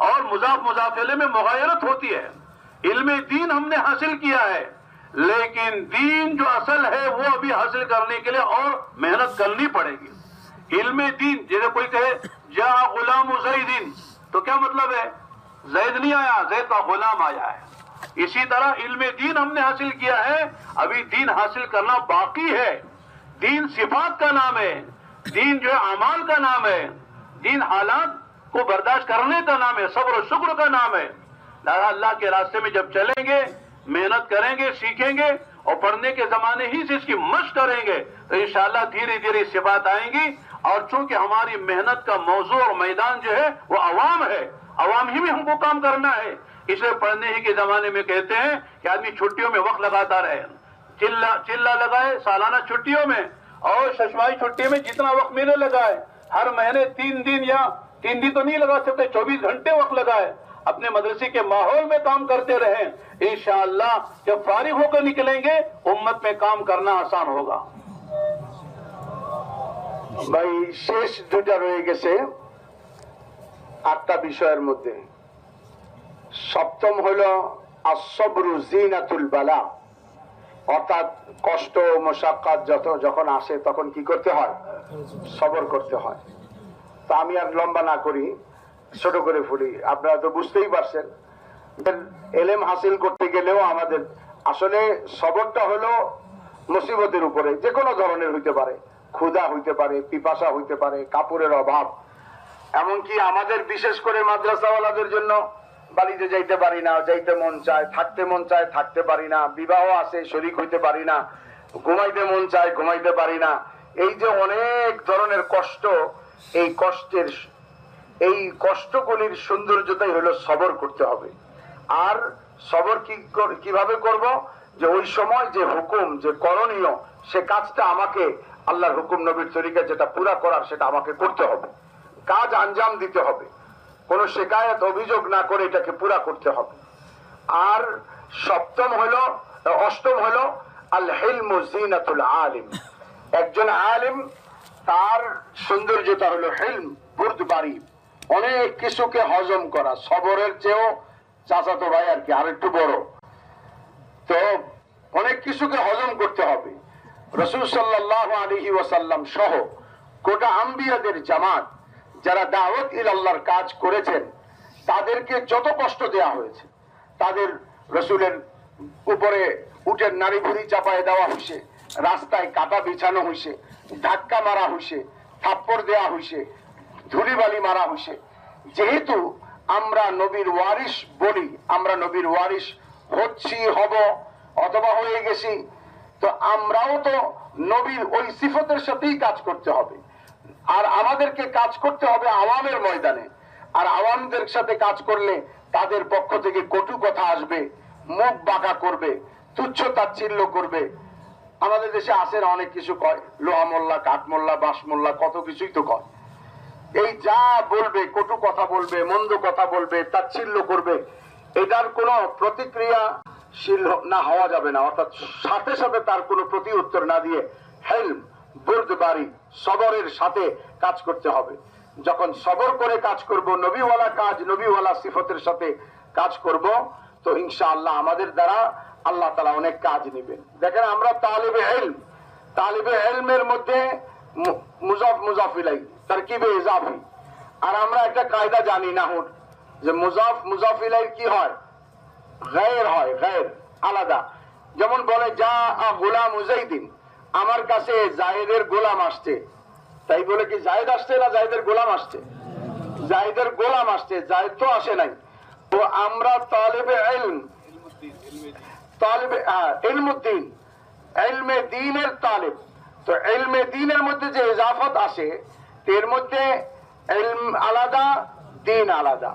और मुजाफ मुजाफिले में मुगायरत होती है। इल्मे दीन हमने हासिल किया है, लेकिन दीन जो असल है वो अभी हासिल करने के लिए और मेहनत करनी पड़ेगी। इल्मे दीन, जैसे कोई कहे जा गुलाम ज़ैदिन, तो क्या मतलब है? जैद नहीं आया, जैद का गुलाम आया है। इसी तरह इल्मे दीन हमने हासिल किया है, अभी दीन हासिल करना बाकी है। दीन सिफात का नाम है, दीन जो है अमाल का नाम है, दीन हालात को बर्दाश्त करने का नाम है, सब्र और शुक्र का नाम है। अल्लाह के रास्ते में जब चलेंगे, मेहनत करेंगे, सीखेंगे और पढ़ने के जमाने ही से इसकी मशक करेंगे, तो इंशाअल्लाह धीरे धीरे सिफात आएंगी। और चूंकि हमारी मेहनत का मौजू और मैदान जो है वो अवाम है, अवाम ही में हमको काम करना है। इसलिए पढ़ने ही के जमाने में कहते हैं कि आदमी छुट्टियों में वक्त लगाता रहे, चिल्ला लगाए सालाना छुट्टियों में, और शशमाही छुट्टी में जितना वक्त मिले लगाए। हर महीने 3 दिन या 3 दिन तो नहीं लगा सकते, 24 घंटे वक्त लगाए, अपने मदरसे के माहौल में काम करते रहें। इंशाअल्लाह जब फारिग होकर निकलेंगे, उम्मत में काम करना आसान होगा। ভাই শেষ দুটা রয়ে গেছে 8টা বিষয়ের মধ্যে। সপ্তম হলো আসবরু জিনাতুল বালা, অর্থাৎ কষ্ট মুশাক্কাত যখন আসে তখন কি করতে হয়? সবর করতে হয়। তা আমি আর লম্বা না করি, ছোট করে ফুলি। আপনারা তো বুঝতেই পারছেন, এলেম হাসিল করতে গেলেও আমাদের আসলে সবরটা হলো মুসিবতের উপরে, যে কোনো ধরনের হইতে পারে, ক্ষুধা হইতে পারে, পিপাসা হইতে পারে, কাপড়ের অভাব, এমনকি আমাদের বিশেষ করে মাদ্রাসাওয়ালাদের জন্য বাড়িতে যাইতে পারি না, যাইতে মন চায়, থাকতে মন চায়, থাকতে পারি না, বিবাহ আছে শরীক হইতে পারি না, ঘুমাইতে মন চায়, ঘুমাইতে পারি না। এই যে অনেক ধরনের কষ্ট, এই কষ্টগুলির সৌন্দর্যতাই হলো সবর করতে হবে। আর সবর কিভাবে করব? যে ওই সময় যে হুকুম, যে করণীয়, সে কাজটা আমাকে আল্লাহর হুকুম নবীর তরিকা যেটা পুরা করার সেটা আমাকে করতে হবে, কাজ আঞ্জাম দিতে হবে, কোনো শিকায়ত অভিযোগ না করে এটাকে পুরা করতে হবে। আর অষ্টম হলো আল হিলমু জিনাতুল আলিম। একজন আলিম, তার সৌন্দর্যতা হলো হিলম, বুর্দবারি, অনেক কিছুকে হজম করা, সবরের চেয়েও চাচাতো ভাই আর কি, আর একটু বড়। তো অনেক কিছুকে হজম করতে হবে। রাসূল সাল্লাল্লাহু আলাইহি ওয়াসাল্লাম সহ গোটা আম্বিয়াদের জামাত যারা দাওয়াত ইলাল্লাহর কাজ করেছেন, তাদেরকে যত কষ্ট দেয়া হয়েছে, তাদের রাসূলের উপরে উটের নাড়ি ভুঁড়ি চাপায় দেওয়া হয়েছে, রাস্তায় কাটা বিছানো হয়েছে, ধাক্কা মারা হয়েছে, থাপ্পড় দেওয়া হয়েছে, ধুলিবালি মারা হয়েছে। যেহেতু আমরা নবীর ওয়ারিস বলি, আমরা নবীর ওয়ারিস হচ্ছি, হব অথবা হয়ে গেছি, তো আমরাও তো নবীর ওই সিফতের সাথেই কাজ করতে হবে। আর আমাদেরকে কাজ করতে হবে আওয়ামের ময়দানে। আর আওয়ামদের সাথে কাজ করলে তাদের পক্ষ থেকে কটু কথা আসবে, মুখ বাঁকা করবে, তুচ্ছ তাচ্ছিল্য করবে। আমাদের দেশে আছে না, অনেক কিছু কয়, লোহা মোল্লা, কাঠ মোল্লা, বাঁশ মোল্লা, কত কিছুই তো কয়। এই যা বলবে, কটু কথা বলবে, মন্দ কথা বলবে, তাচ্ছিল্য করবে, এটার কোনো প্রতিক্রিয়াশীল না হওয়া যাবে না। অর্থাৎ সাথে সাথে তার কোনো প্রতি উত্তর না দিয়ে হেলম, বুর্দবারি, সবরের সাথে কাজ করতে হবে। যখন সবর করে কাজ করব, নবীওয়ালা কাজ, নবীওয়ালা সিফতের সাথে কাজ করব, তো ইনশাআল্লাহ আমাদের দ্বারা আল্লাহ তাআলা অনেক কাজ নেবেন। দেখেন, আমরা তালিবে ইলম, তালিবে ইলমের মধ্যে মুজাফ মুজাফ ইলাই, তারকিবে ইজাফি। আর আমরা একটা কায়দা জানি না হুর, যে মুজাফ মুজাফ ইলাই কি হয়? গায়র হয়, গায়র, আলাদা। যেমন বলে যা গোলাম উজাইদিন, আমার কাছে জায়েদের গোলাম আসছে, তাই বলে কি জায়েদ আসছে না জায়েদের গোলাম আসছে? জায়েদের গোলাম আসছে, জায়েদ তো আসে নাই। তো আমরা তালিবে ইলম, তালিবে ইলমুদ্দিন, ইলমে দ্বীনের তালিব। তো ইলমে দ্বীনের মধ্যে যে ইজাফত আসে, এর মধ্যে ইলম আলাদা, দ্বীন আলাদা।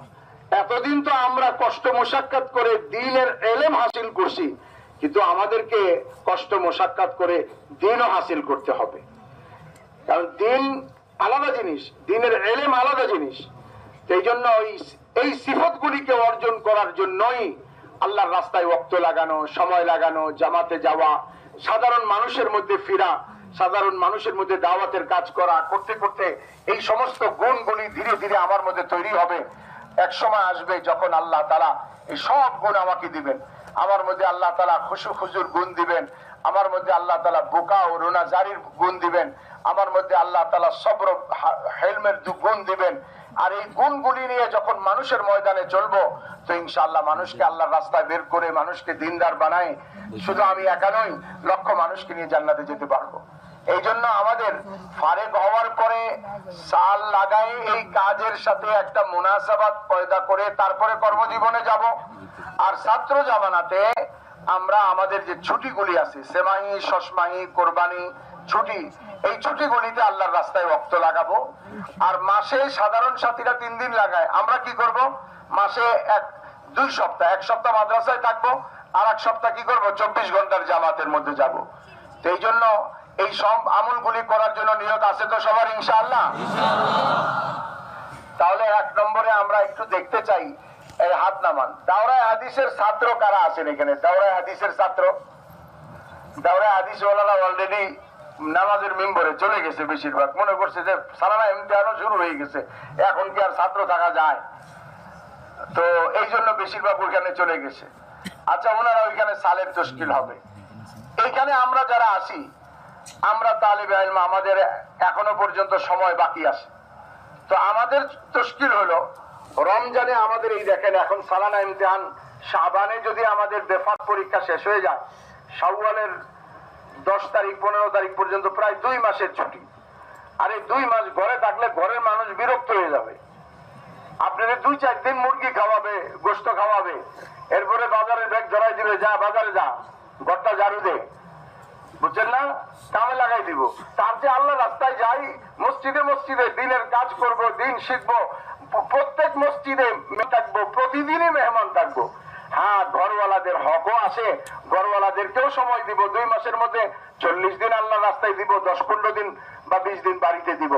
এতদিন তো আমরা কষ্ট মোশাক্কাত করে দ্বীনের ইলম হাসিল করছি, কিন্তু আমাদেরকে কষ্ট মোশাক্কাত করে দ্বীনও হাসিল করতে হবে। কারণ দ্বীন আলাদা জিনিস, দ্বীনের ইলম আলাদা জিনিস। এই জন্য এই সিফতগুলিকে অর্জন করার জন্যই আল্লাহর রাস্তায় ওয়াক্ত লাগানো, সময় লাগানো, জামাতে যাওয়া, সাধারণ মানুষের মধ্যে ফিরা, সাধারণ মানুষের মধ্যে দাওয়াতের কাজ করা, করতে করতে এই সমস্ত গুণগুলি ধীরে ধীরে আমার মধ্যে তৈরি হবে। এক সময় আসবে যখন আল্লাহ তাআলা এই সব গুণ আমাকে দিবেন। আমার মধ্যে আল্লাহ তাআলা খুশু খুজুর গুণ দিবেন, আমার মধ্যে আল্লাহ তাআলা বোকা ও রোনা জারির গুণ দিবেন, আমার মধ্যে আল্লাহ তাআলা সবর হেলমের গুণ দিবেন। আর এই গুণগুলি নিয়ে যখন মানুষের ময়দানে চলবো, তো ইনশাআল্লাহ মানুষকে আল্লাহর রাস্তায় বের করে মানুষকে দিনদার বানাই, শুধু আমি একা নই, লক্ষ মানুষকে নিয়ে জান্নাতে যেতে পারবো। এই জন্য আমাদের ফারেক হওয়ার পরে সাল লাগাই এই কাজের সাথে একটা মুনাসাবাত পয়দা করে তারপরে কর্মজীবনে যাব। আর ছাত্র জামানাতে আমরা আমাদের যে ছুটিগুলি আছে, সেমাহি, শশমাহি, কোরবানি ছুটি, এই ছুটিগুলিতে আল্লাহর রাস্তায় ওয়াক্ত লাগাবো। আর মাসে সাধারণ সাথীরা 3 দিন লাগায়, আমরা কি করব? মাসে 2 সপ্তাহ, 1 সপ্তাহ মাদ্রাসায় থাকবো, আর 1 সপ্তাহ কি করব? 24 ঘন্টার জামাতের মধ্যে যাব। তো এই জন্য এই সব আমলগুলি করার জন্য নিয়ত আছে তো সবার ইনশাআল্লাহ? তাহলে 1 নম্বরে আমরা একটু দেখতে চাই, এই হাত নামান, দাওরায়ে হাদিসের ছাত্র কারা আছেন এখানে? দাওরায়ে হাদিসের ছাত্র, দাওরায়ে হাদিস ওয়ালারা অলরেডি নামাজের মেম্বরে চলে গেছে। বেশিরভাগ মনে করছে যে সালানা ইমতিহানও শুরু হয়ে গেছে, এখন কি আর ছাত্র থাকা যায়? তো এই জন্য বেশিরভাগ ওইখানে চলে গেছে। আচ্ছা, ওনারা ওইখানে সালের তশকিল হবে। এইখানে আমরা যারা আসি, আমরা তালিবে ইলম, আমাদের এখনো পর্যন্ত সময় বাকি আছে। তো আমাদের তশকিল হলো রমজানে আমাদের এই দেখেন এখন সালানা ইমতিহান, শাবানে যদি আমাদের বেফাত পরীক্ষা শেষ হয়ে যায়, শাওয়ালের 10 তারিখ 15 তারিখ পর্যন্ত প্রায় 2 মাসের ছুটি। আর এই 2 মাস ঘরে থাকলে ঘরের মানুষ বিরক্ত হয়ে যাবে। আপনাদের 2-4 দিন মুরগি খাওয়াবে, গোশত খাওয়াবে, এরপরে বাজারের ব্যাগ ধরাই দিবে, যা বাজারে যা, ঘরটা ঝাড়ু দে, বুঝছেন না, কামে লাগাই দিব। তার যে আল্লাহ রাস্তায় যাই, মসজিদে মসজিদে দিনের কাজ করব, দিন শিখবো, প্রত্যেক মসজিদে থাকবো, প্রতিদিনই মেহমান থাকবো। হ্যাঁ, ঘরওয়ালাদের হকও আছে, ঘরওয়ালাদেরকেও সময় দিব। 2 মাসের মধ্যে 40 দিন আল্লাহর রাস্তায় দিব, 10-15 দিন বা 20 দিন বাড়িতে দিব।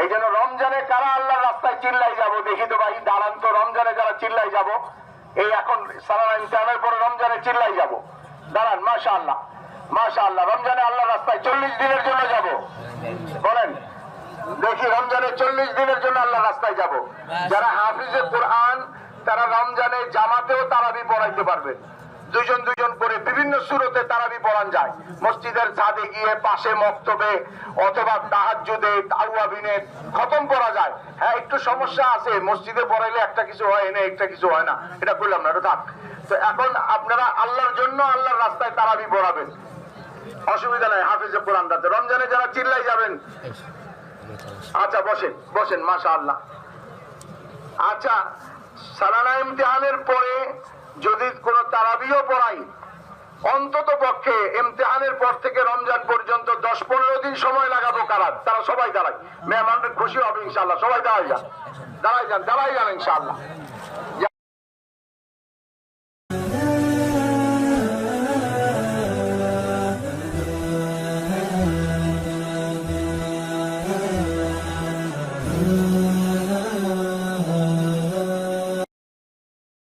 এই জন্য রমজানে কারা আল্লাহর রাস্তায় চিল্লাই যাব? দেখি তো ভাই, দাঁড়ান তো, রমজানে যারা চিল্লাই যাব, এই এখন সালানা ইমতিহানের পরে রমজানে চিল্লাই যাব, দাঁড়ান। মাশাআল্লাহ, মাশাআল্লাহ, রমজানে আল্লাহর রাস্তায় 40 দিনের জন্য যাব, বলেন দেখি, রমজানে 40 দিনের জন্য আল্লাহর রাস্তায় যাব। যারা হাফিজে কোরআন, তারা রমজানে জামাতেও তারাবি পড়াইতে পারবেন। 2জন করে বিভিন্ন সূরতে তারাবি পড়ান যায়, মসজিদের ছাদে গিয়ে, পাশে মক্তবে, অথবা তাহাজ্জুদে, তাওয়াবিনে খতম করা যায়। হ্যাঁ, একটু সমস্যা আছে, মসজিদে পড়াইলে একটা কিছু হয় না, একটা কিছু হয় না, এটা বললাম না, এটা থাক। তো এখন আপনারা আল্লাহর জন্য আল্লাহর রাস্তায় তারাবি পড়াবেন, অসুবিধা নাই। হাফিজে কোরআনটাতে রমজানে যারা চিল্লাই যাবেন, আচ্ছা বসেন বসেন, মাশাআল্লাহ। আচ্ছা, সালানা ইমতিহানের পরে যদি কোনো তারাবিও পড়াই, অন্তত পক্ষে ইমতিহানের পর থেকে রমজান পর্যন্ত 10-15 দিন সময় লাগাবো। কারা? তারা সবাই দাঁড়ায়, মেহমানদের খুশি হবে ইনশাআল্লাহ। সবাই দাঁড়াই যান, দাঁড়াই যান, দাঁড়াই যান ইনশাআল্লাহ।